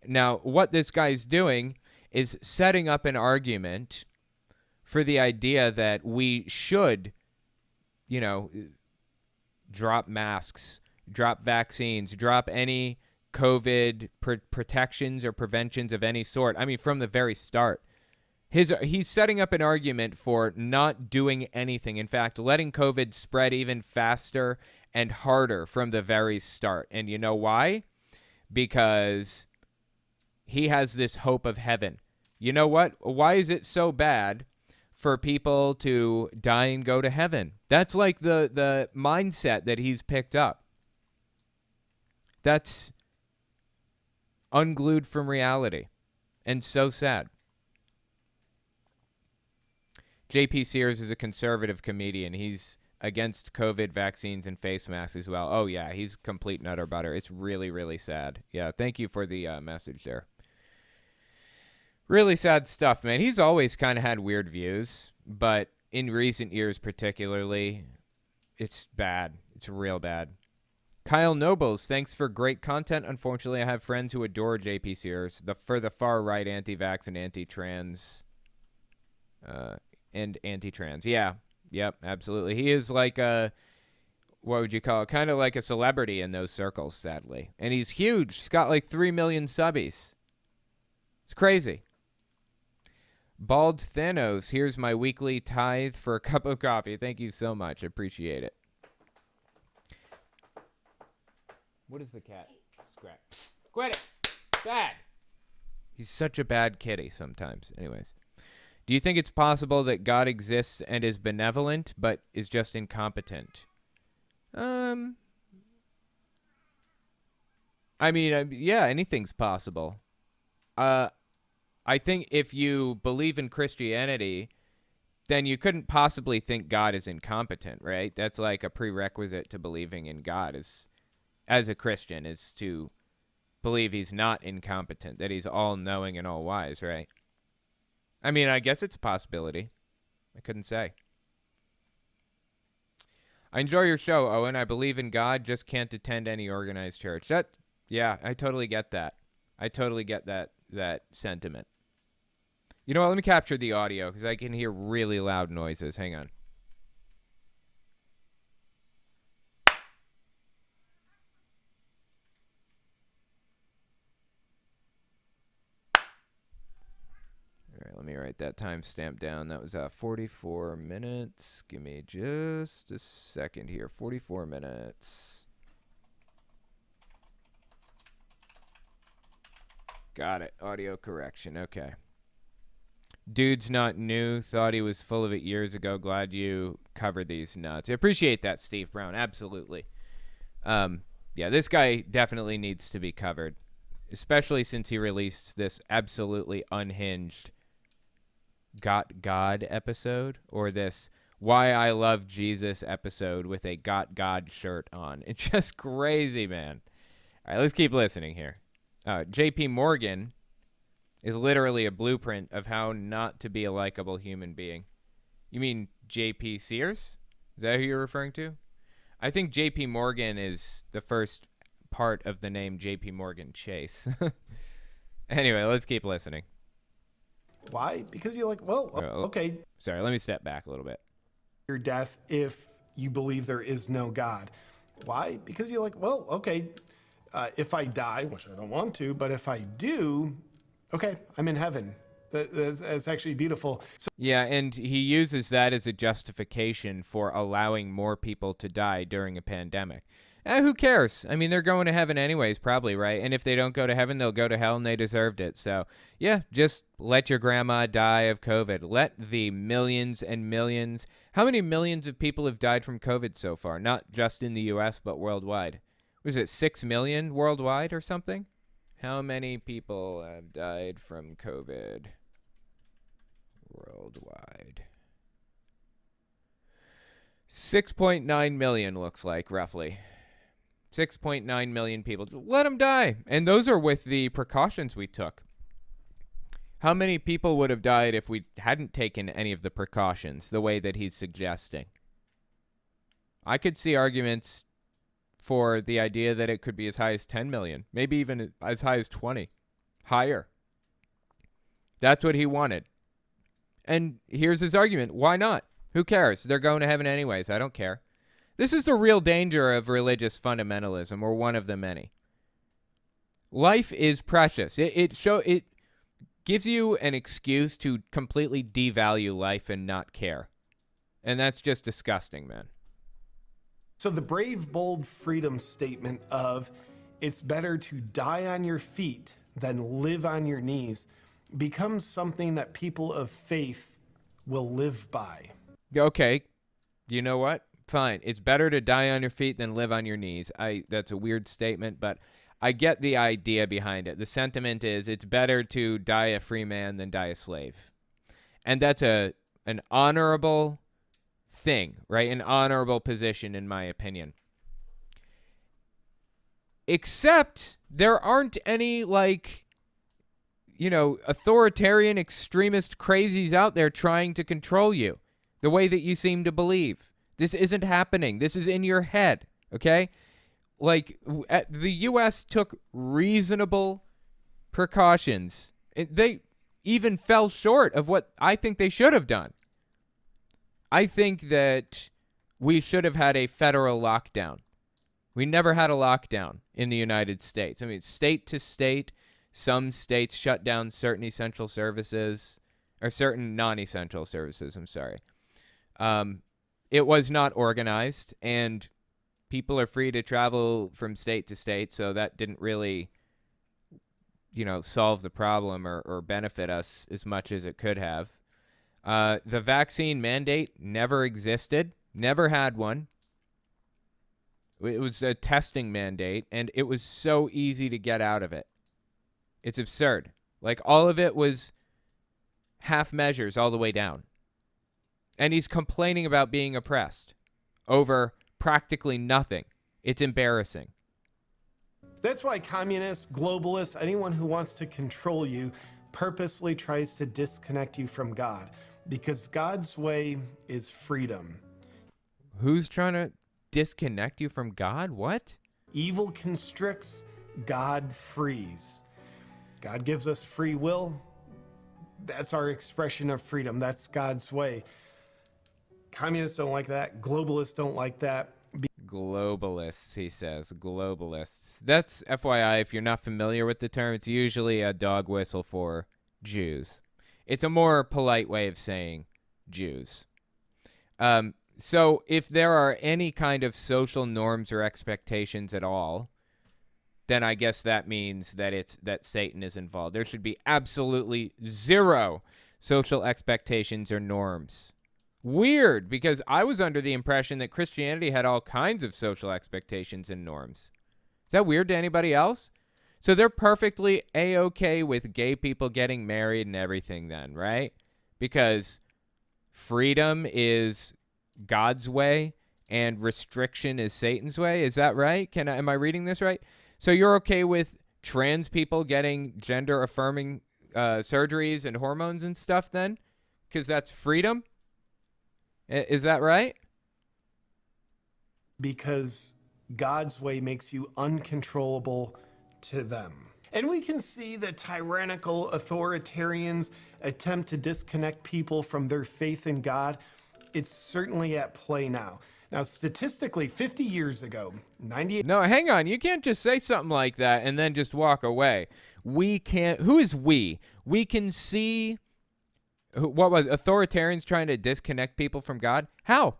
Now, what this guy's doing is setting up an argument for the idea that we should, you know, drop masks, drop vaccines, drop any COVID protections or preventions of any sort. I mean, from the very start. He's setting up an argument for not doing anything. In fact, letting COVID spread even faster and harder from the very start. And you know why? Because he has this hope of heaven. You know what? Why is it so bad for people to die and go to heaven? That's like the mindset that he's picked up. That's unglued from reality and so sad. JP Sears is a conservative comedian. He's against COVID vaccines and face masks as well. Oh, yeah, he's complete nutter butter. It's really, really sad. Yeah, thank you for the message there. Really sad stuff, man. He's always kind of had weird views, but in recent years particularly, it's bad. It's real bad. Kyle Nobles, thanks for great content. Unfortunately, I have friends who adore JP Sears, for the far-right anti-vax and anti-trans... and anti-trans. Yeah. Yep, absolutely. He is like a, what would you call it? Kind of like a celebrity in those circles, sadly. And he's huge. He's got like 3 million subbies. It's crazy. Bald Thanos, here's my weekly tithe for a cup of coffee. Thank you so much. I appreciate it. What is the cat? Scrap. Quit it. Bad. He's such a bad kitty sometimes. Anyways. Do you think it's possible that God exists and is benevolent, but is just incompetent? I mean, yeah, anything's possible. I think if you believe in Christianity, then you couldn't possibly think God is incompetent, right? That's like a prerequisite to believing in God as a Christian, is to believe he's not incompetent, that he's all-knowing and all-wise, right? I mean, I guess it's a possibility. I couldn't say. I enjoy your show, Owen. I believe in God, just can't attend any organized church. Yeah, I totally get that. I totally get that sentiment. You know what? Let me capture the audio because I can hear really loud noises. Hang on. All right, let me write that timestamp down. That was 44 minutes. Give me just a second here. 44 minutes. Got it. Audio correction. Okay. Dude's not new. Thought he was full of it years ago. Glad you covered these nuts. I appreciate that, Steve Brown. Absolutely. Yeah, this guy definitely needs to be covered, especially since he released this absolutely unhinged Got God episode, or this Why I Love Jesus episode with a Got God shirt on. It's just crazy, man. All right, let's keep listening here. JP Morgan is literally a blueprint of how not to be a likable human being. You mean JP Sears? Is that who you're referring to? I think JP Morgan is the first part of the name JP Morgan Chase. Anyway, let's keep listening. Why? Because you're like, well, okay. Sorry, let me step back a little bit. Your death if you believe there is no God. Why? Because you're like, well, okay, if I die, which I don't want to, but if I do, okay, I'm in heaven. That's actually beautiful. So, Yeah, and he uses that as a justification for allowing more people to die during a pandemic. Who cares? I mean, they're going to heaven anyways, probably, right? And if they don't go to heaven, they'll go to hell, and they deserved it. So, yeah, just let your grandma die of COVID. Let the millions and millions. How many millions of people have died from COVID so far? Not just in the U.S., but worldwide. Was it 6 million worldwide or something? How many people have died from COVID worldwide? 6.9 million looks like, roughly. 6.9 million people. Let them die. And those are with the precautions we took. How many people would have died if we hadn't taken any of the precautions the way that he's suggesting? I could see arguments for the idea that it could be as high as 10 million, maybe even as high as 20, higher. That's what he wanted. And here's his argument. Why not? Who cares? They're going to heaven anyways. I don't care. This is the real danger of religious fundamentalism, or one of the many. Life is precious. It gives you an excuse to completely devalue life and not care. And that's just disgusting, man. So the brave, bold freedom statement of it's better to die on your feet than live on your knees becomes something that people of faith will live by. Okay, you know what? Fine. It's better to die on your feet than live on your knees. That's a weird statement, but I get the idea behind it. The sentiment is it's better to die a free man than die a slave. And that's an honorable thing, right? An honorable position, in my opinion. Except there aren't any, authoritarian extremist crazies out there trying to control you the way that you seem to believe. This isn't happening. This is in your head, okay? The U.S. took reasonable precautions. They even fell short of what I think they should have done. I think that we should have had a federal lockdown. We never had a lockdown in the United States. I mean, state to state, some states shut down certain essential services, or certain non-essential services, I'm sorry. It was not organized, and people are free to travel from state to state, so that didn't really, solve the problem or benefit us as much as it could have. The vaccine mandate never existed, never had one. It was a testing mandate, and it was so easy to get out of it. It's absurd. All of it was half measures all the way down. And he's complaining about being oppressed over practically nothing. It's embarrassing. That's why communists, globalists, anyone who wants to control you purposely tries to disconnect you from God, because God's way is freedom. Who's trying to disconnect you from God? What? Evil constricts, God frees. God gives us free will. That's our expression of freedom. That's God's way. Communists don't like that. Globalists don't like that. Globalists, he says. Globalists. That's FYI, if you're not familiar with the term, it's usually a dog whistle for Jews. It's a more polite way of saying Jews. So if there are any kind of social norms or expectations at all, then I guess that means that Satan is involved. There should be absolutely zero social expectations or norms. Weird, because I was under the impression that Christianity had all kinds of social expectations and norms. Is that weird to anybody else? So they're perfectly A-okay with gay people getting married and everything then, right? Because freedom is God's way and restriction is Satan's way. Is that right? Am I reading this right? So you're okay with trans people getting gender-affirming surgeries and hormones and stuff then? Because that's freedom? Is that right? Because God's way makes you uncontrollable to them. And we can see that tyrannical authoritarians attempt to disconnect people from their faith in God. It's certainly at play now. Now, statistically, 50 years ago, 98... No, hang on. You can't just say something like that and then just walk away. We can't. Who is we? We can see. What was authoritarians trying to disconnect people from God? How?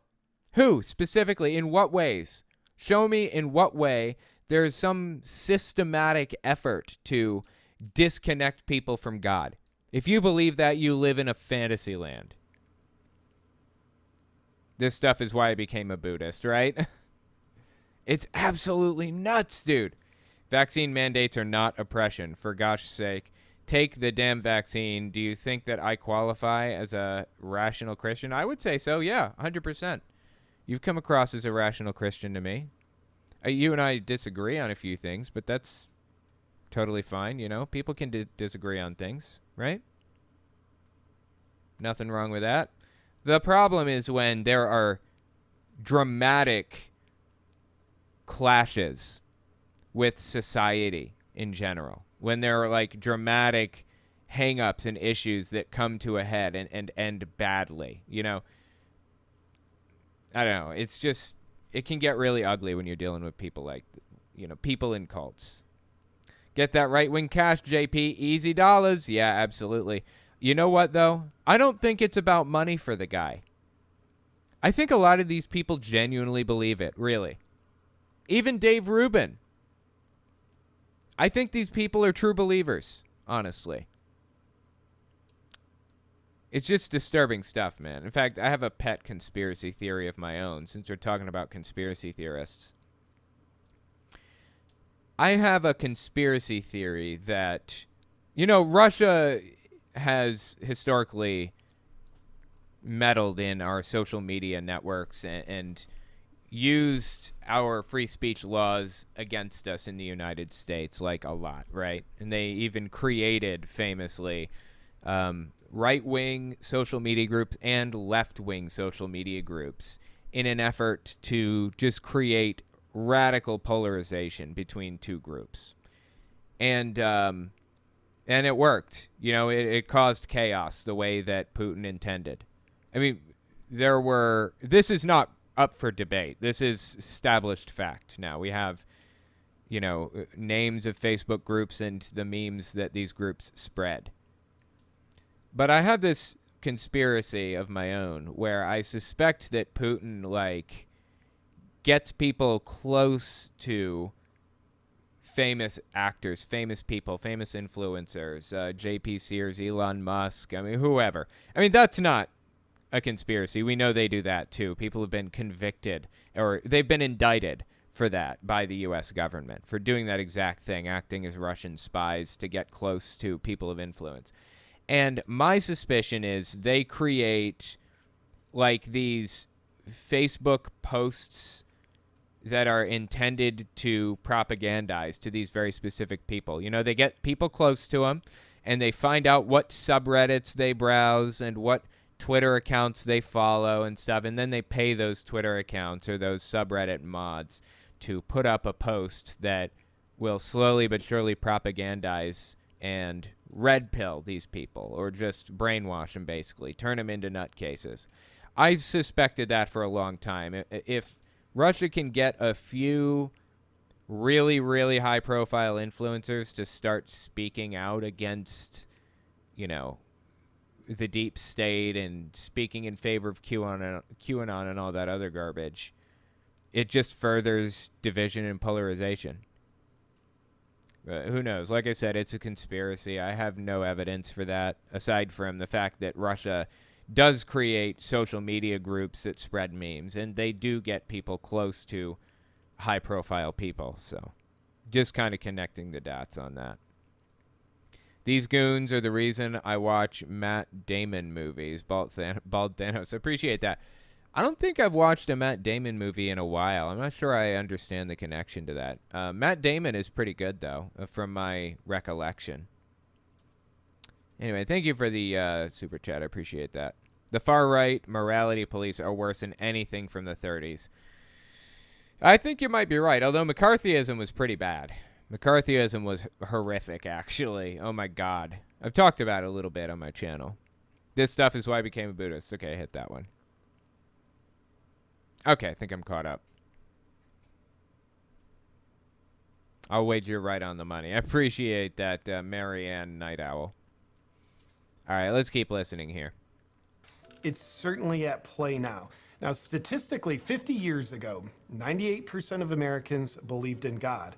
Who specifically? In what ways? Show me in what way there's some systematic effort to disconnect people from God. If you believe that, you live in a fantasy land. This stuff is why I became a Buddhist, right? It's absolutely nuts, dude. Vaccine mandates are not oppression. For gosh sake, take the damn vaccine. Do you think that I qualify as a rational Christian? I would say so, yeah, 100%. You've come across as a rational Christian to me. You and I disagree on a few things, but that's totally fine, you know? People can disagree on things, right? Nothing wrong with that. The problem is when there are dramatic clashes with society in general, when there are like dramatic hang-ups and issues that come to a head and end badly, you know? I don't know. It's just, it can get really ugly when you're dealing with people like, you know, people in cults. Get that right-wing cash, JP. Easy dollars. Yeah, absolutely. You know what, though? I don't think it's about money for the guy. I think a lot of these people genuinely believe it, really. Even Dave Rubin. I think these people are true believers, honestly. It's just disturbing stuff, man. In fact, I have a pet conspiracy theory of my own, since we're talking about conspiracy theorists. I have a conspiracy theory that, you know, Russia has historically meddled in our social media networks and used our free speech laws against us in the United States, like a lot, right? And they even created, famously, right-wing social media groups and left-wing social media groups in an effort to just create radical polarization between two groups. And it worked. You know, it caused chaos the way that Putin intended. I mean, this is not up for debate. This is established fact now. We have, you know, names of Facebook groups and the memes that these groups spread. But I have this conspiracy of my own where I suspect that Putin, like, gets people close to famous actors, famous people, famous influencers, JP Sears, Elon Musk, I mean, whoever. I mean, that's not a conspiracy. We know they do that too. People have been convicted, or they've been indicted for that by the U.S. government, for doing that exact thing, acting as Russian spies to get close to people of influence. And my suspicion is they create, like, these Facebook posts that are intended to propagandize to these very specific people. You know, they get people close to them, and they find out what subreddits they browse and what Twitter accounts they follow and stuff, and then they pay those Twitter accounts or those subreddit mods to put up a post that will slowly but surely propagandize and red pill these people, or just brainwash them, basically turn them into nutcases. I've suspected that for a long time. If Russia can get a few really, really high-profile influencers to start speaking out against, you know, the deep state and speaking in favor of QAnon and all that other garbage, it just furthers division and polarization. Who knows? Like I said, it's a conspiracy. I have no evidence for that, aside from the fact that Russia does create social media groups that spread memes, and they do get people close to high-profile people. So just kind of connecting the dots on that. These goons are the reason I watch Matt Damon movies. Bald Thanos. Appreciate that. I don't think I've watched a Matt Damon movie in a while. I'm not sure I understand the connection to that. Matt Damon is pretty good, though, from my recollection. Anyway, thank you for the super chat. I appreciate that. The far-right morality police are worse than anything from the 30s. I think you might be right, although McCarthyism was pretty bad. McCarthyism was horrific, actually. Oh, my God. I've talked about it a little bit on my channel. This stuff is why I became a Buddhist. Okay, hit that one. Okay, I think I'm caught up. I'll wager you're right on the money. I appreciate that, Marianne Night Owl. All right, let's keep listening here. It's certainly at play now. Now, statistically, 50 years ago, 98% of Americans believed in God.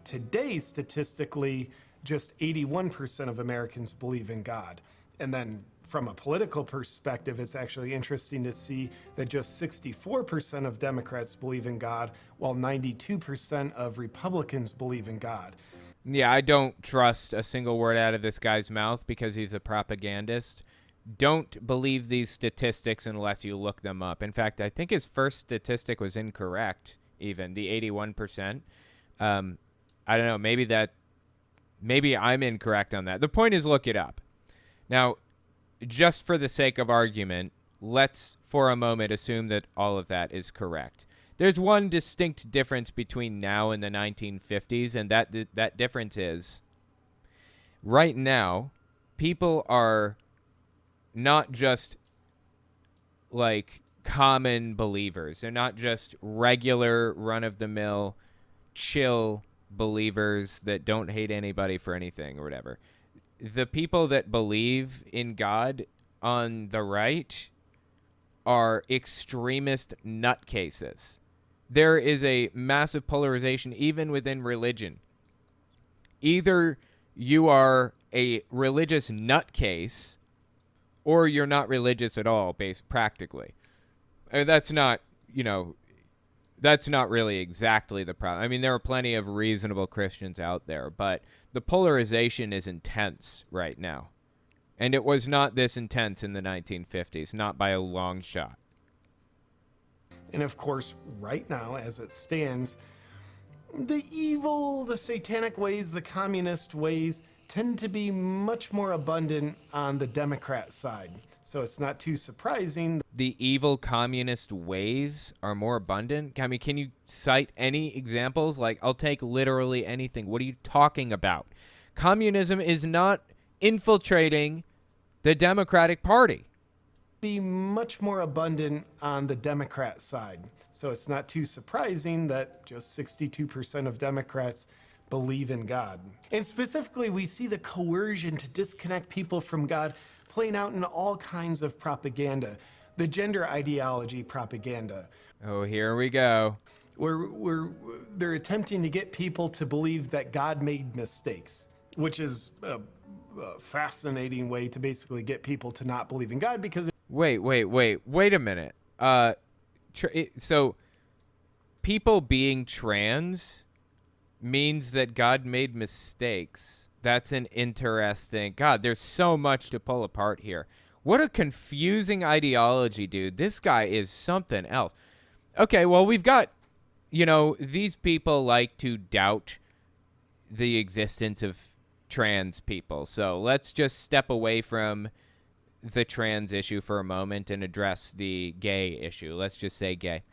Today, statistically, just 81% of Americans believe in God. And then from a political perspective, it's actually interesting to see that just 64% of Democrats believe in God, while 92% of Republicans believe in God. Yeah, I don't trust a single word out of this guy's mouth because he's a propagandist. Don't believe these statistics unless you look them up. In fact, I think his first statistic was incorrect, even, the 81%. I don't know, maybe I'm incorrect on that. The point is, look it up. Now, just for the sake of argument, let's for a moment assume that all of that is correct. There's one distinct difference between now and the 1950s, and that difference is right now, people are not just like common believers. They're not just regular run-of-the-mill chill believers that don't hate anybody for anything or whatever. The people that believe in God on the right are extremist nutcases. There is a massive polarization even within religion. Either you are a religious nutcase or you're not religious at all, practically. That's not, that's not really exactly the problem. I mean, there are plenty of reasonable Christians out there, but the polarization is intense right now. And it was not this intense in the 1950s, not by a long shot. And of course, right now, as it stands, the evil, the satanic ways, the communist ways tend to be much more abundant on the Democrat side. So it's not too surprising. The evil communist ways are more abundant? I mean, can you cite any examples? Like, I'll take literally anything. What are you talking about? Communism is not infiltrating the Democratic Party. Be much more abundant on the Democrat side. So it's not too surprising that just 62% of Democrats believe in God. And specifically, we see the coercion to disconnect people from God playing out in all kinds of propaganda. The gender ideology propaganda. Oh, here we go. Where they're attempting to get people to believe that God made mistakes, which is a fascinating way to basically get people to not believe in God because... Wait a minute. So people being trans means that God made mistakes. That's an interesting... God, there's so much to pull apart here. What a confusing ideology, dude. This guy is something else. Okay, well, we've got, these people like to doubt the existence of trans people. So let's just step away from the trans issue for a moment and address the gay issue. Let's just say gay.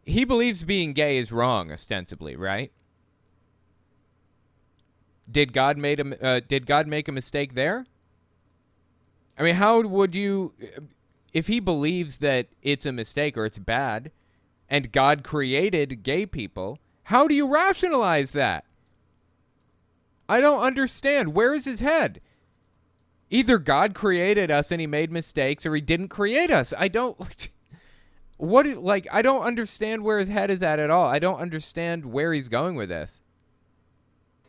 He believes being gay is wrong, ostensibly, right? Did God make a mistake there? I mean, how would you, if he believes that it's a mistake or it's bad, and God created gay people, how do you rationalize that? I don't understand. Where is his head? Either God created us and he made mistakes, or he didn't create us. I don't understand where his head is at all. I don't understand where he's going with this.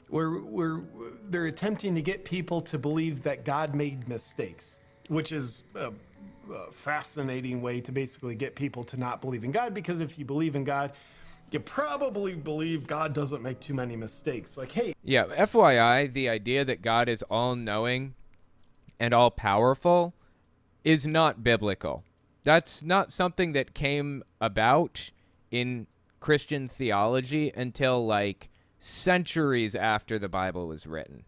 Where they're attempting to get people to believe that God made mistakes, which is a fascinating way to basically get people to not believe in God, because if you believe in God, you probably believe God doesn't make too many mistakes. Like, hey. Yeah, FYI, the idea that God is all-knowing and all-powerful is not biblical. That's not something that came about in Christian theology until, like, centuries after the Bible was written.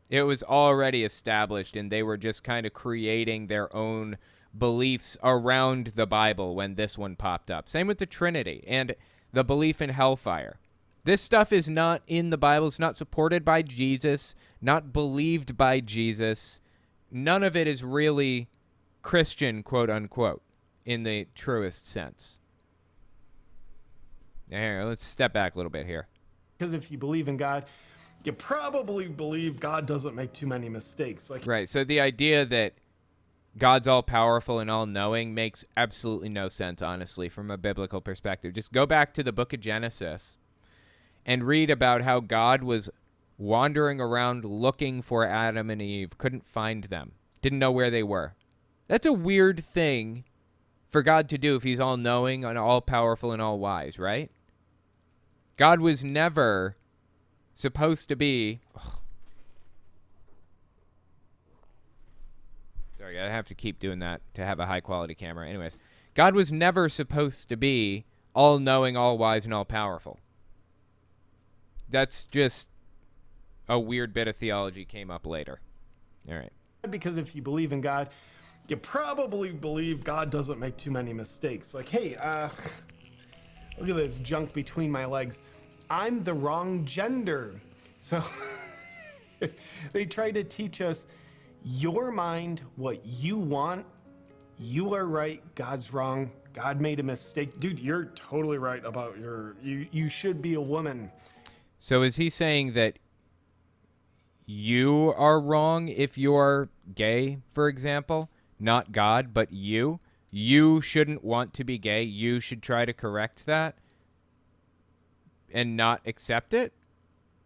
It was already established, and they were just kind of creating their own beliefs around the Bible when this one popped up. Same with the Trinity and the belief in hellfire. This stuff is not in the Bible. It's not supported by Jesus, not believed by Jesus. None of it is really Christian, quote unquote, in the truest sense. Here, let's step back a little bit here. Because if you believe in God, you probably believe God doesn't make too many mistakes. Like, right. So the idea that God's all powerful and all knowing makes absolutely no sense, honestly, from a biblical perspective. Just go back to the book of Genesis and read about how God was wandering around looking for Adam and Eve, couldn't find them, didn't know where they were. That's a weird thing for God to do if he's all knowing and all powerful and all wise, right? God was never supposed to be... Sorry, I have to keep doing that to have a high-quality camera. Anyways, God was never supposed to be all-knowing, all-wise, and all-powerful. That's just a weird bit of theology came up later. All right. because if you believe in God, you probably believe God doesn't make too many mistakes. Like, hey, look at this junk between my legs. I'm the wrong gender. So they try to teach us your mind, what you want. You are right, God's wrong. God made a mistake. Dude, you're totally right about you should be a woman. So is he saying that you are wrong if you're gay, for example? Not God, but you? You shouldn't want to be gay. You should try to correct that and not accept it?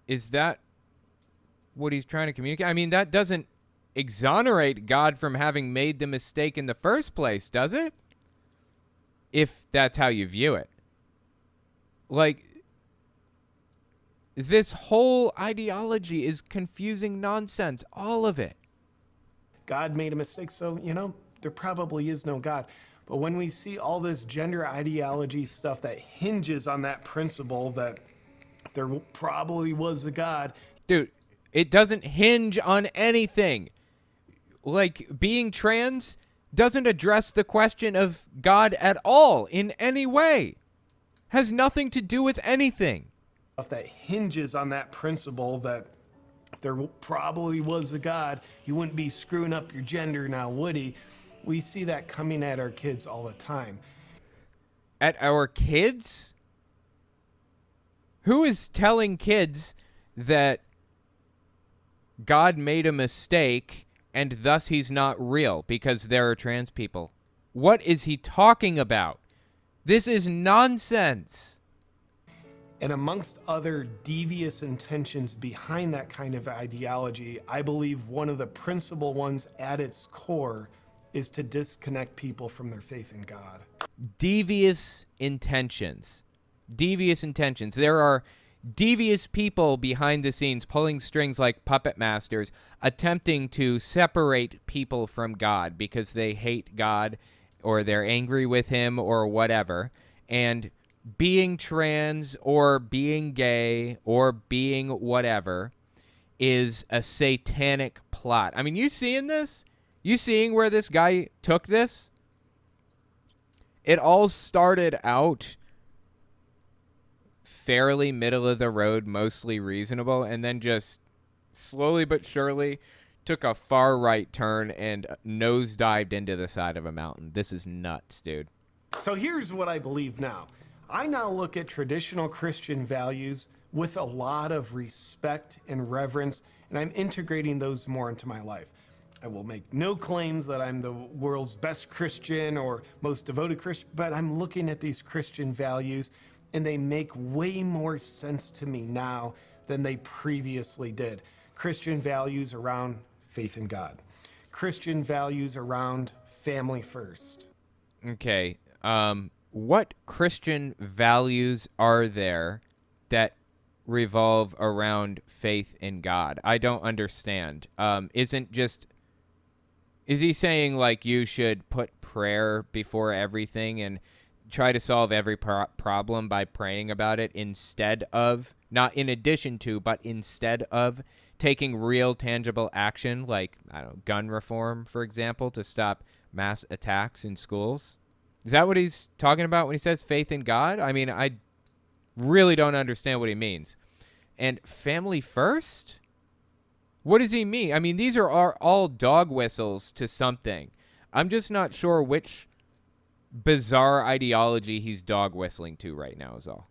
Is that what he's trying to communicate? I mean, that doesn't exonerate God from having made the mistake in the first place, does it? If that's how you view it. Like, this whole ideology is confusing nonsense, all of it. God made a mistake, so, there probably is no God. But when we see all this gender ideology stuff that hinges on that principle that there probably was a God. Dude, it doesn't hinge on anything. Like, being trans doesn't address the question of God at all in any way. Has nothing to do with anything. Stuff that hinges on that principle that there probably was a God, he wouldn't be screwing up your gender now, would he? We see that coming at our kids all the time. At our kids? Who is telling kids that God made a mistake and thus he's not real because there are trans people? What is he talking about? This is nonsense. And amongst other devious intentions behind that kind of ideology, I believe one of the principal ones at its core is to disconnect people from their faith in God. Devious intentions. Devious intentions. There are devious people behind the scenes pulling strings like puppet masters, attempting to separate people from God because they hate God or they're angry with him or whatever. And being trans or being gay or being whatever is a satanic plot. I mean, you seeing this? You seeing where this guy took this? It all started out fairly middle of the road, mostly reasonable, and then just slowly but surely took a far right turn and nosedived into the side of a mountain. This is nuts, dude. So here's what I believe now. I now look at traditional Christian values with a lot of respect and reverence, and I'm integrating those more into my life. I will make no claims that I'm the world's best Christian or most devoted Christian, but I'm looking at these Christian values and they make way more sense to me now than they previously did. Christian values around faith in God. Christian values around family first. Okay, what Christian values are there that revolve around faith in God? I don't understand. Is he saying like you should put prayer before everything and try to solve every problem by praying about it instead of, not in addition to, but instead of taking real tangible action like, I don't know, gun reform, for example, to stop mass attacks in schools? Is that what he's talking about when he says faith in God? I mean, I really don't understand what he means. And family first? What does he mean? I mean, these are all dog whistles to something. I'm just not sure which bizarre ideology he's dog whistling to right now is all.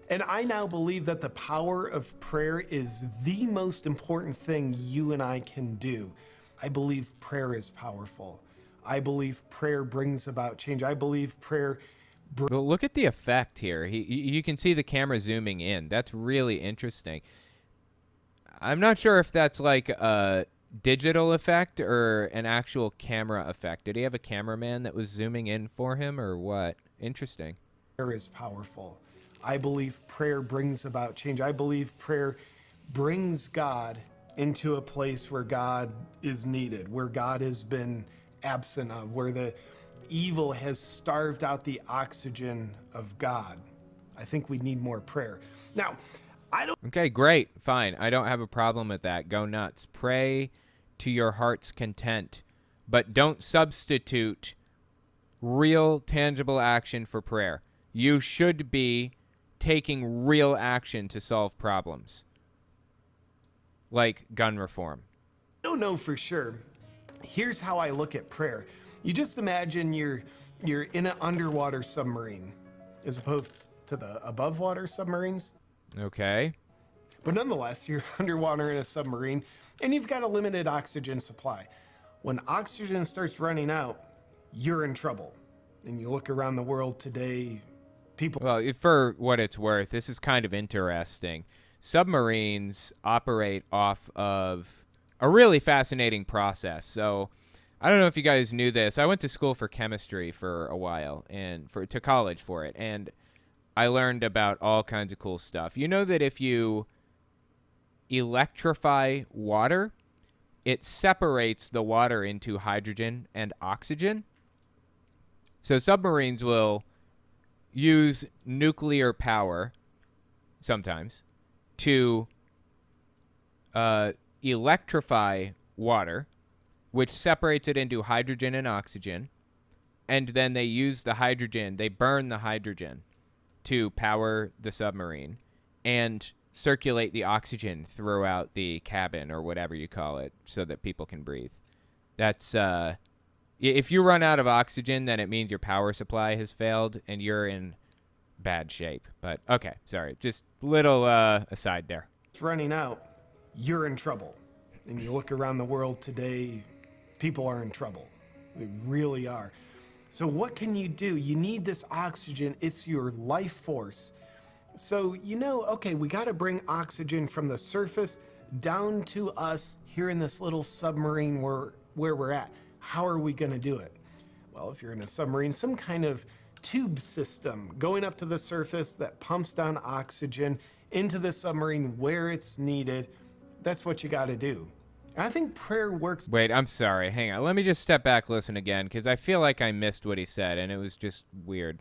And I now believe that the power of prayer is the most important thing you and I can do. I believe prayer is powerful. I believe prayer brings about change. I believe prayer... But look at the effect here. You can see the camera zooming in. That's really interesting. I'm not sure if that's like a digital effect or an actual camera effect. Did he have a cameraman that was zooming in for him or what? Interesting. Prayer is powerful. I believe prayer brings about change. I believe prayer brings God into a place where God is needed, where God has been absent of, where the evil has starved out the oxygen of God. I think we need more prayer. Now, Okay, great. Fine. I don't have a problem with that. Go nuts. Pray to your heart's content, but don't substitute real, tangible action for prayer. You should be taking real action to solve problems, like gun reform. I don't know for sure. Here's how I look at prayer. You just imagine you're in an underwater submarine as opposed to the above water submarines. Okay. But nonetheless, you're underwater in a submarine and you've got a limited oxygen supply. When oxygen starts running out, you're in trouble. And you look around the world today, people... Well, for what it's worth, this is kind of interesting. Submarines operate off of a really fascinating process. So I don't know if you guys knew this. I went to school for chemistry for a while and to college for it. And I learned about all kinds of cool stuff. You know that if you electrify water, it separates the water into hydrogen and oxygen. So submarines will use nuclear power sometimes to electrify water, which separates it into hydrogen and oxygen. And then they use the hydrogen, they burn the hydrogen to power the submarine and circulate the oxygen throughout the cabin or whatever you call it so that people can breathe. That's if you run out of oxygen, then it means your power supply has failed and you're in bad shape. But okay, sorry, just little aside there. It's running out, you're in trouble. And you look around the world today, people are in trouble. They really are. So what can you do? You need this oxygen. It's your life force. So, okay, we got to bring oxygen from the surface down to us here in this little submarine where we're at. How are we going to do it? Well, if you're in a submarine, some kind of tube system going up to the surface that pumps down oxygen into the submarine where it's needed. That's what you got to do. And I think prayer works. Wait, I'm sorry. Hang on. Let me just step back, listen again, because I feel like I missed what he said, and it was just weird.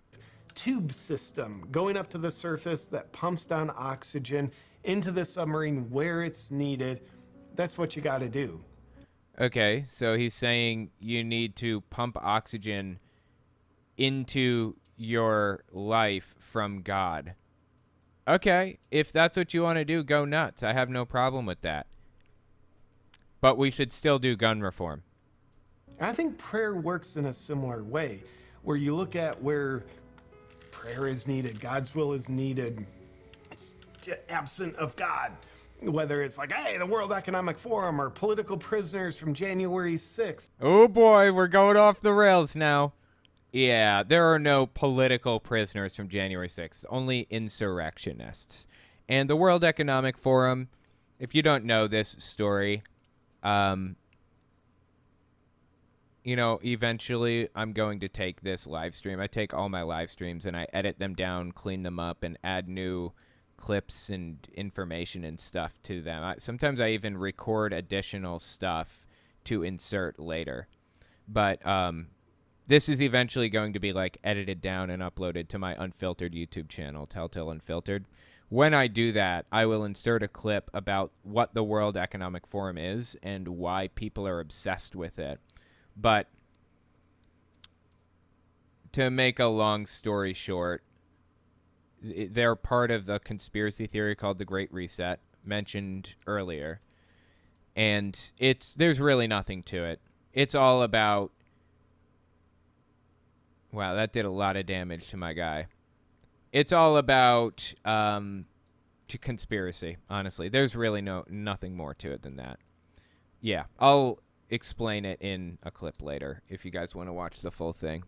Tube system going up to the surface that pumps down oxygen into the submarine where it's needed. That's what you got to do. Okay, so he's saying you need to pump oxygen into your life from God. Okay, if that's what you want to do, go nuts. I have no problem with that. But we should still do gun reform. And I think prayer works in a similar way, where you look at where prayer is needed, God's will is needed. It's absent of God. Whether it's like, hey, the World Economic Forum or political prisoners from January 6th. Oh boy, we're going off the rails now. Yeah, there are no political prisoners from January 6th, only insurrectionists. And the World Economic Forum, if you don't know this story, eventually I'm going to take this live stream. I take all my live streams and I edit them down, clean them up, and add new clips and information and stuff to them. Sometimes I even record additional stuff to insert later. But this is eventually going to be like edited down and uploaded to my unfiltered YouTube channel, Telltale Unfiltered. When I do that, I will insert a clip about what the World Economic Forum is and why people are obsessed with it. But to make a long story short, they're part of the conspiracy theory called the Great Reset, mentioned earlier. And there's really nothing to it. It's all about... Wow, that did a lot of damage to my guy. It's all about conspiracy, honestly. There's really nothing more to it than that. Yeah, I'll explain it in a clip later if you guys want to watch the full thing.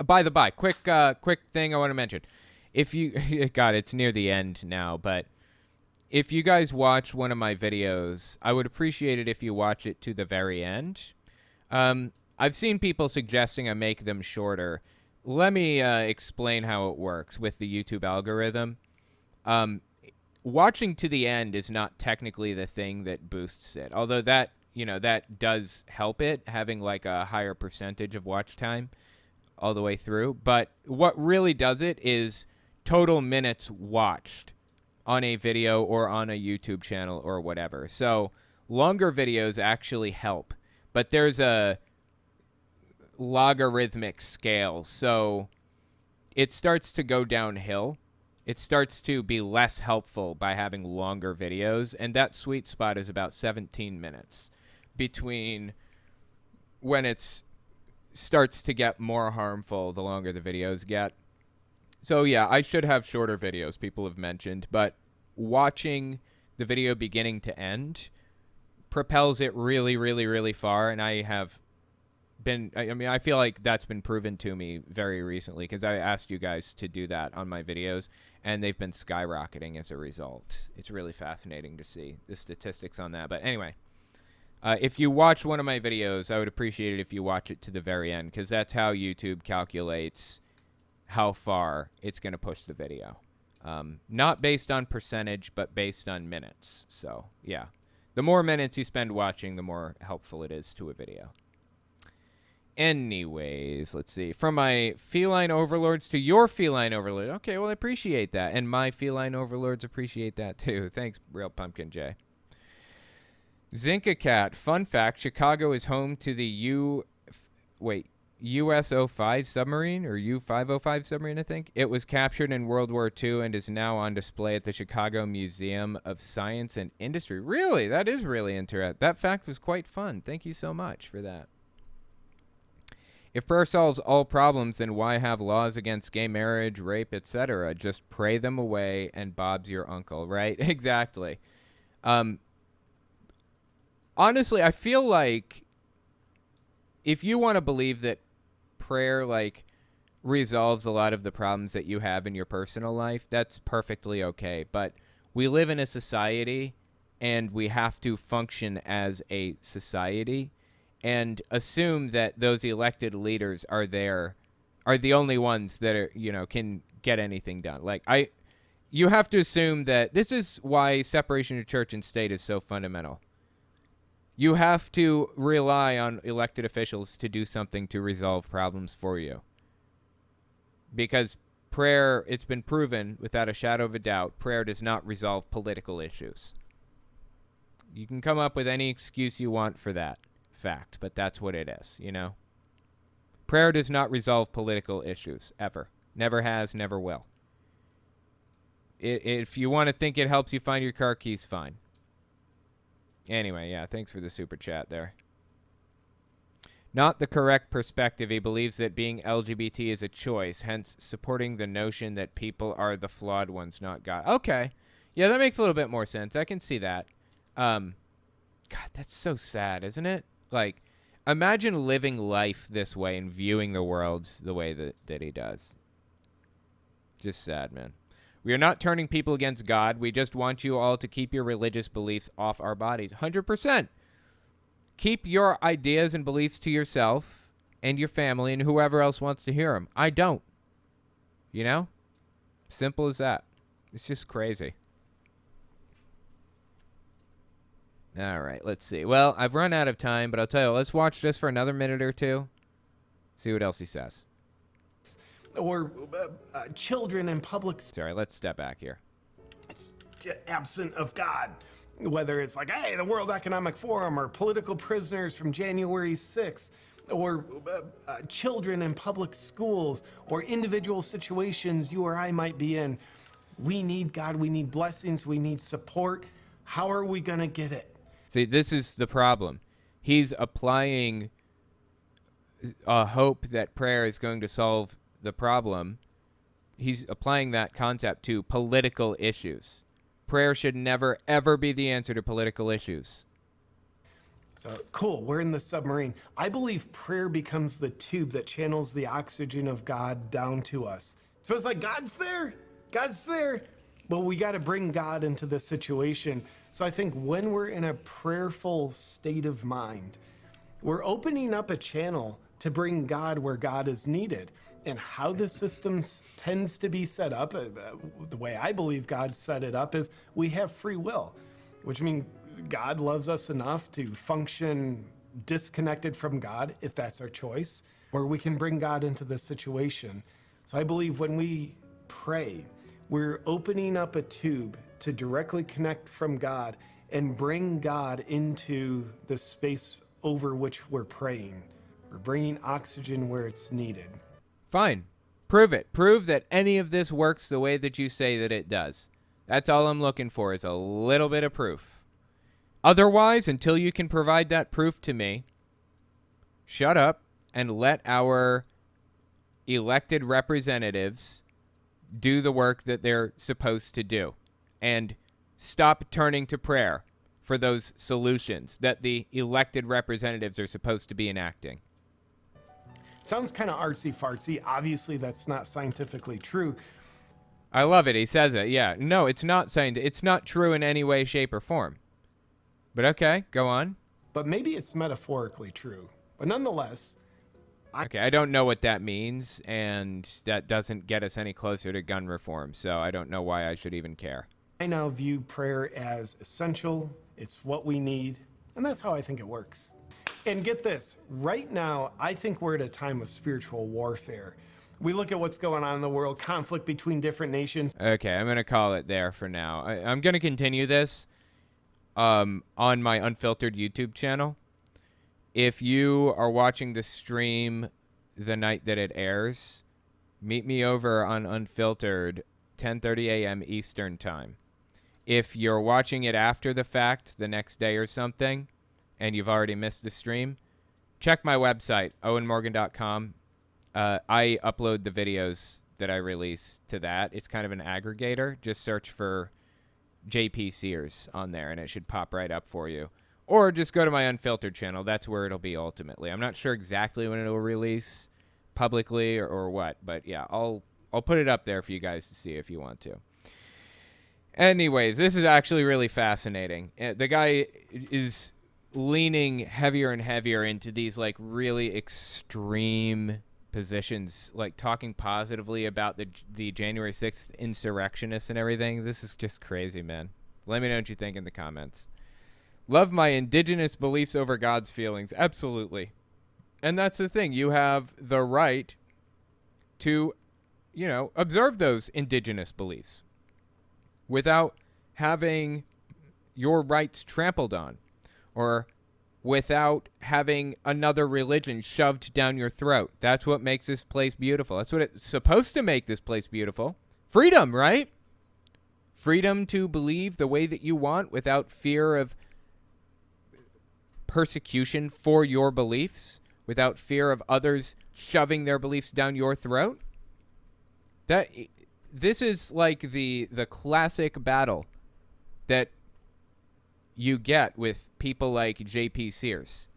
By the by, quick thing I want to mention. If you God, it's near the end now, but if you guys watch one of my videos, I would appreciate it if you watch it to the very end. I've seen people suggesting I make them shorter. Let me explain how it works with the YouTube algorithm. Watching to the end is not technically the thing that boosts it, although that, that does help it, having like a higher percentage of watch time all the way through. But what really does it is total minutes watched on a video or on a YouTube channel or whatever. So longer videos actually help, but there's a logarithmic scale. So it starts to go downhill. It starts to be less helpful by having longer videos. And that sweet spot is about 17 minutes between when it starts to get more harmful, the longer the videos get. So yeah, I should have shorter videos, people have mentioned, but watching the video beginning to end propels it really, really, really far. And I feel like that's been proven to me very recently because I asked you guys to do that on my videos and they've been skyrocketing as a result. It's really fascinating to see the statistics on that. But anyway, if you watch one of my videos, I would appreciate it if you watch it to the very end because that's how YouTube calculates how far it's going to push the video. Not based on percentage, but based on minutes. So, yeah. The more minutes you spend watching, the more helpful it is to a video. Anyways, let's see. From my feline overlords to your feline overlord. Okay, well, I appreciate that. And my feline overlords appreciate that, too. Thanks, Real Pumpkin J. Zinka Cat. Fun fact, Chicago is home to the US-05 submarine, or U-505 submarine, I think. It was captured in World War II and is now on display at the Chicago Museum of Science and Industry. Really? That is really interesting. That fact was quite fun. Thank you so much for that. If prayer solves all problems, then why have laws against gay marriage, rape, etc.? Just pray them away and Bob's your uncle, right? Exactly. Honestly, I feel like if you want to believe that prayer resolves a lot of the problems that you have in your personal life, that's perfectly okay. But we live in a society and we have to function as a society and assume that those elected leaders are the only ones that are, can get anything done. You have to assume that this is why separation of church and state is so fundamental. You have to rely on elected officials to do something to resolve problems for you. Because prayer, it's been proven without a shadow of a doubt, prayer does not resolve political issues. You can come up with any excuse you want for that fact, but that's what it is, Prayer does not resolve political issues, ever. Never has, never will. If you want to think it helps you find your car keys, fine. Anyway, yeah, thanks for the super chat there. Not the correct perspective. He believes that being LGBT is a choice, hence supporting the notion that people are the flawed ones, not God. Okay. Yeah, that makes a little bit more sense. I can see that. God, that's so sad, isn't it? Imagine living life this way and viewing the world the way that he does. Just sad, man. We are not turning people against God. We just want you all to keep your religious beliefs off our bodies. 100%. Keep your ideas and beliefs to yourself and your family and whoever else wants to hear them. I don't. Simple as that. It's just crazy. All right, let's see. Well, I've run out of time, but I'll tell you, let's watch this for another minute or two. See what else he says. Or children in public. Sorry, let's step back here. It's absent of God. Whether it's the World Economic Forum or political prisoners from January 6th, or children in public schools, or individual situations you or I might be in. We need God. We need blessings. We need support. How are we going to get it? See, this is the problem. He's applying a hope that prayer is going to solve the problem he's applying that concept to political issues. Prayer should never, ever be the answer to political issues. So cool, we're in the submarine. I believe prayer becomes the tube that channels the oxygen of God down to us. So it's like, God's there, but we got to bring God into this situation. So I think when we're in a prayerful state of mind, we're opening up a channel to bring God where God is needed. And how the system tends to be set up, the way I believe God set it up, is we have free will, which means God loves us enough to function disconnected from God, if that's our choice, or we can bring God into this situation. So I believe when we pray, we're opening up a tube to directly connect from God and bring God into the space over which we're praying. We're bringing oxygen where it's needed. Fine. Prove it. Prove that any of this works the way that you say that it does. That's all I'm looking for, is a little bit of proof. Otherwise, until you can provide that proof to me, shut up and let our elected representatives do the work that they're supposed to do. And stop turning to prayer for those solutions that the elected representatives are supposed to be enacting. Sounds kind of artsy-fartsy. Obviously, that's not scientifically true. I love it. He says it. Yeah. No, it's not scientific. It's not true in any way, shape, or form. But okay, go on. But maybe it's metaphorically true. But nonetheless... Okay, I don't know what that means, and that doesn't get us any closer to gun reform, so I don't know why I should even care. I now view prayer as essential. It's what we need, and that's how I think it works. And get this, right now, I think we're at a time of spiritual warfare. We look at what's going on in the world, conflict between different nations. Okay, I'm going to call it there for now. I'm going to continue this on my Unfiltered YouTube channel. If you are watching the stream the night that it airs, meet me over on Unfiltered, 10:30 a.m. Eastern Time. If you're watching it after the fact, the next day or something, and you've already missed the stream, check my website, owenmorgan.com. I upload the videos that I release to that. It's kind of an aggregator. Just search for JP Sears on there, and it should pop right up for you. Or just go to my Unfiltered channel. That's where it'll be ultimately. I'm not sure exactly when it'll release publicly or what, but yeah, I'll put it up there for you guys to see if you want to. Anyways, this is actually really fascinating. The guy is leaning heavier and heavier into these like really extreme positions, like talking positively about the January 6th insurrectionists and everything. This is just crazy, man. Let me know what you think in the comments. Love my indigenous beliefs over God's feelings. Absolutely. And that's the thing. You have the right to, you know, observe those indigenous beliefs without having your rights trampled on, or without having another religion shoved down your throat. That's what makes this place beautiful. That's what it's supposed to make this place beautiful. Freedom, right? Freedom to believe the way that you want without fear of persecution for your beliefs, without fear of others shoving their beliefs down your throat. This is like the classic battle that you get with people like JP Sears.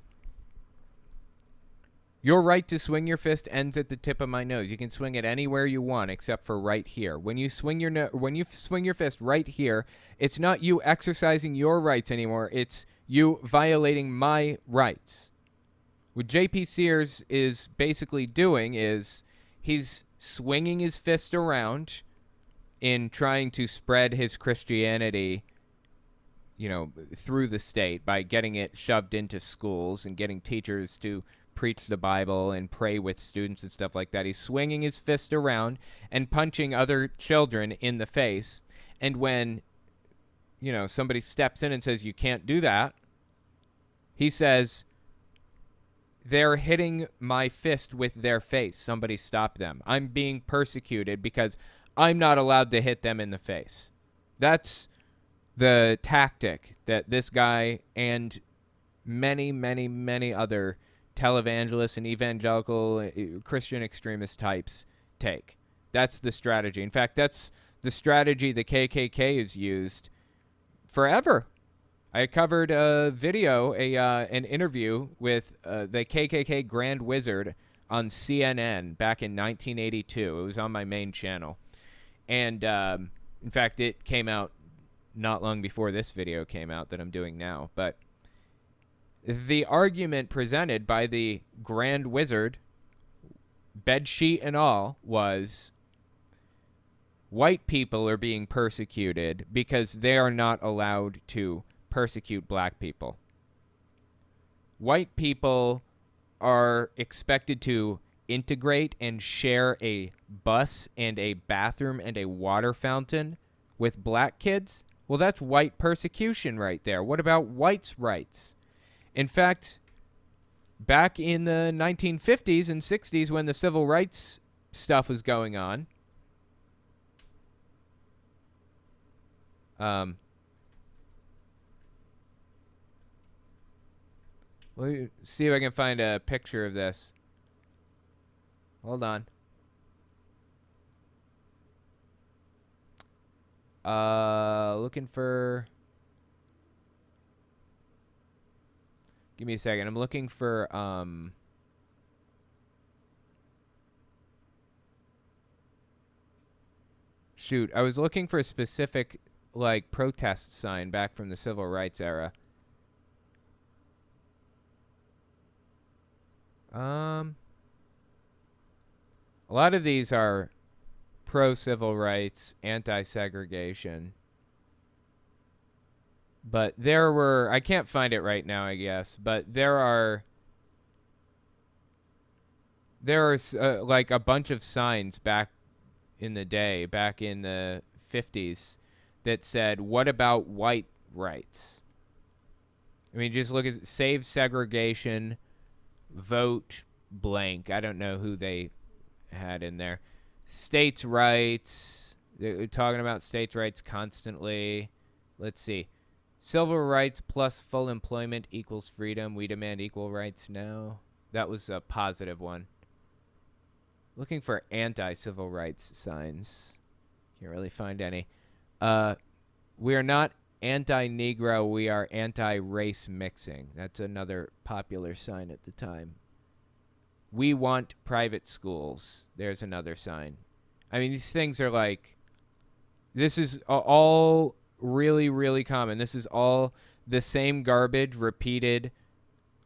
Your right to swing your fist ends at the tip of my nose. You can swing it anywhere you want except for right here. When you swing your fist right here, it's not you exercising your rights anymore. It's you violating my rights. What JP Sears is basically doing is he's swinging his fist around in trying to spread his Christianity, you know, through the state by getting it shoved into schools and getting teachers to preach the Bible and pray with students and stuff like that. He's swinging his fist around and punching other children in the face. And when, you know, somebody steps in and says, you can't do that, he says, they're hitting my fist with their face. Somebody stop them. I'm being persecuted because I'm not allowed to hit them in the face. That's the tactic that this guy and many, many, many other televangelists and evangelical Christian extremist types take. That's the strategy. In fact, that's the strategy the KKK has used forever. I covered a video, an interview with the KKK Grand Wizard on CNN back in 1982. It was on my main channel. And, in fact, it came out not long before this video came out that I'm doing now. But the argument presented by the Grand Wizard, bedsheet and all, was white people are being persecuted because they are not allowed to persecute black people. White people are expected to integrate and share a bus and a bathroom and a water fountain with black kids. Well, that's white persecution right there. What about whites' rights? In fact, back in the 1950s and 60s when the civil rights stuff was going on, let me see if I can find a picture of this. Hold on. Looking for... Give me a second. I'm looking for, shoot, I was looking for a specific, like, protest sign back from the civil rights era. A lot of these are pro-civil rights, anti-segregation. But there were, I can't find it right now, I guess, but there are like a bunch of signs back in the day, back in the 50s, that said, what about white rights? I mean, just look at save segregation, vote blank. I don't know who they had in there. States' rights. They're talking about states' rights constantly. Let's see. Civil rights plus full employment equals freedom. We demand equal rights now. That was a positive one. Looking for anti-civil rights signs. Can't really find any. We are not anti-Negro. We are anti-race mixing. That's another popular sign at the time. We want private schools. There's another sign. I mean, these things are like... This is all... really, really common. This is all the same garbage repeated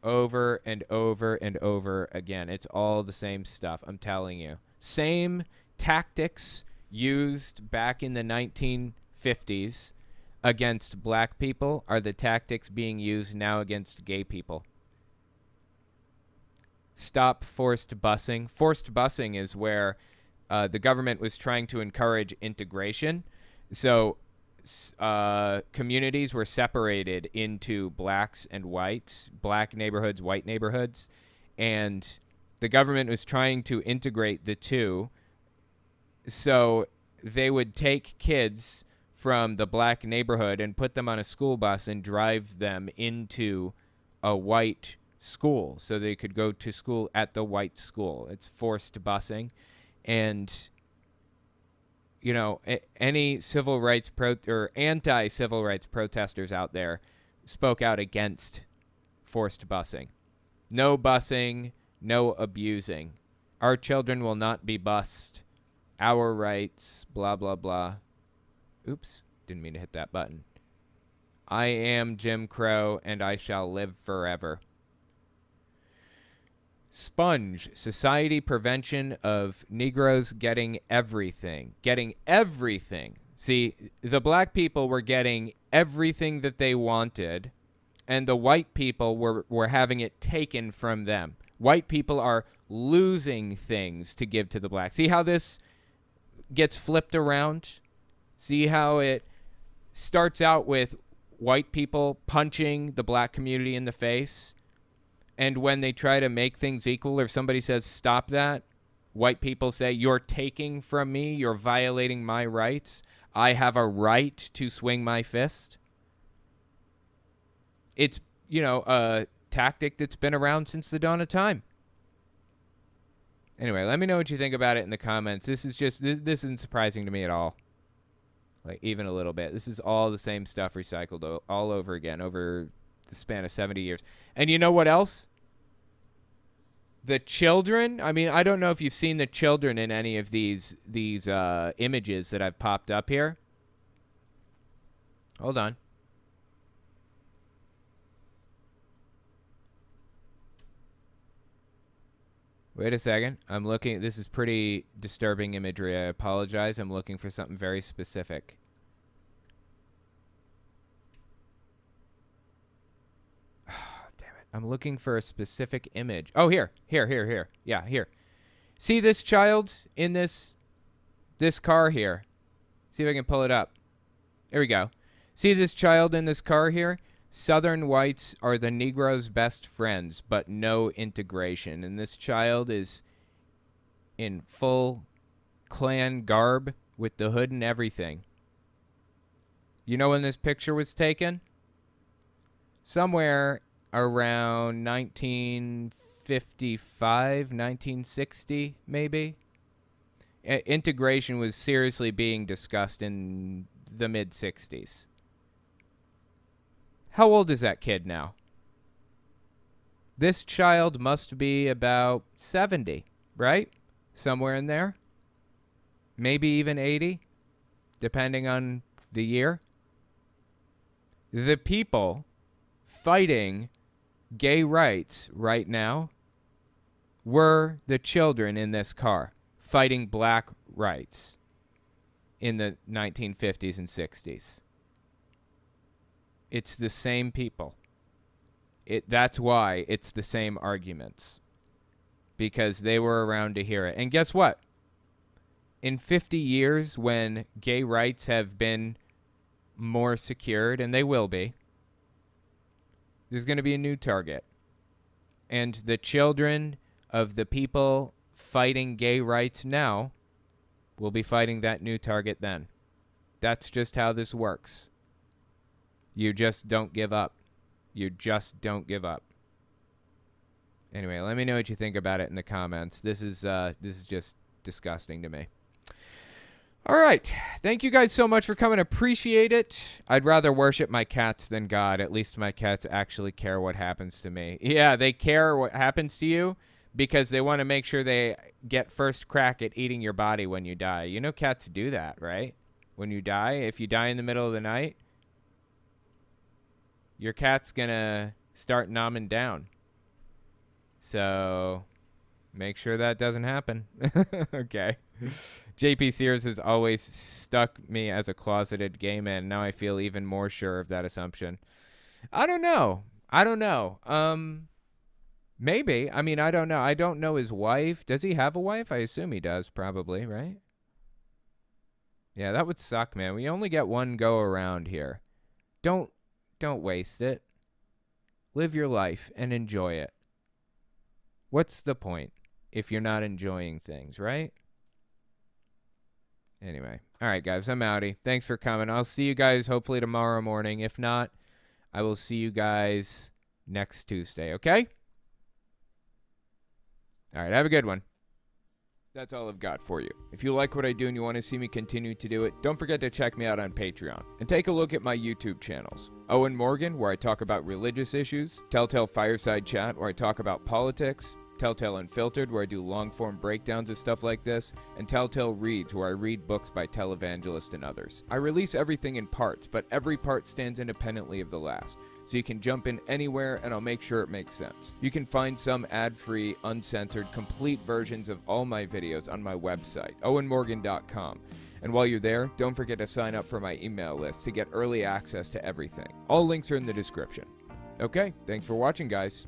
over and over and over again. It's all the same stuff, I'm telling you. Same tactics used back in the 1950s against black people are the tactics being used now against gay people. Stop forced busing. Forced busing is where the government was trying to encourage integration. So communities were separated into blacks and whites, black neighborhoods, white neighborhoods, and the government was trying to integrate the two. So they would take kids from the black neighborhood and put them on a school bus and drive them into a white school so they could go to school at the white school. It's forced busing. And you know, any civil rights or anti-civil rights protesters out there spoke out against forced busing. No busing, no abusing. Our children will not be bused. Our rights, blah, blah, blah. Oops, didn't mean to hit that button. I am Jim Crow, and I shall live forever. Sponge, Society Prevention of Negroes Getting Everything. Getting everything. See, the black people were getting everything that they wanted, and the white people were having it taken from them. White people are losing things to give to the black. See how this gets flipped around? See how it starts out with white people punching the black community in the face? And when they try to make things equal, or if somebody says, stop that, white people say, you're taking from me, you're violating my rights, I have a right to swing my fist. It's, you know, a tactic that's been around since the dawn of time. Anyway, let me know what you think about it in the comments. This is just, this isn't surprising to me at all. Like, even a little bit. This is all the same stuff recycled all over again over the span of 70 years. And you know what else? The children, I mean, I don't know if you've seen the children in any of these images that I've popped up here. Hold on. Wait a second. I'm looking. This is pretty disturbing imagery. I apologize. I'm looking for something very specific. Oh, damn it. I'm looking for a specific image. Oh, here. Here. Yeah, here. See this child in this car here? See if I can pull it up. There we go. See this child in this car here? Southern whites are the Negroes' best friends, but no integration. And this child is in full Klan garb with the hood and everything. You know when this picture was taken? Somewhere around 1955, 1960, maybe. Integration was seriously being discussed in the mid-60s. How old is that kid now? This child must be about 70, right? Somewhere in there. Maybe even 80, depending on the year. The people fighting gay rights right now were the children in this car fighting black rights in the 1950s and 60s. It's the same people. That's why it's the same arguments. Because they were around to hear it. And guess what? In 50 years, when gay rights have been more secured, and they will be, there's going to be a new target. And the children of the people fighting gay rights now will be fighting that new target then. That's just how this works. You just don't give up. You just don't give up. Anyway, let me know what you think about it in the comments. This is just disgusting to me. All right. Thank you guys so much for coming. Appreciate it. I'd rather worship my cats than God. At least my cats actually care what happens to me. Yeah, they care what happens to you because they want to make sure they get first crack at eating your body when you die. You know cats do that, right? When you die, if you die in the middle of the night, your cat's gonna start nomming down. So make sure that doesn't happen. Okay. JP Sears has always stuck me as a closeted gay man. Now I feel even more sure of that assumption. I don't know. Maybe. I mean, I don't know. I don't know his wife. Does he have a wife? I assume he does, probably, right? Yeah, that would suck, man. We only get one go around here. Don't waste it. Live your life and enjoy it. What's the point if you're not enjoying things, right? Anyway. All right, guys. I'm outie. Thanks for coming. I'll see you guys hopefully tomorrow morning. If not, I will see you guys next Tuesday, okay? All right. Have a good one. That's all I've got for you. If you like what I do and you want to see me continue to do it, don't forget to check me out on Patreon. And take a look at my YouTube channels. Owen Morgan, where I talk about religious issues. Telltale Fireside Chat, where I talk about politics. Telltale Unfiltered, where I do long-form breakdowns of stuff like this. And Telltale Reads, where I read books by televangelists and others. I release everything in parts, but every part stands independently of the last. So you can jump in anywhere and I'll make sure it makes sense. You can find some ad-free, uncensored, complete versions of all my videos on my website, owenmorgan.com. And while you're there, don't forget to sign up for my email list to get early access to everything. All links are in the description. Okay, thanks for watching, guys.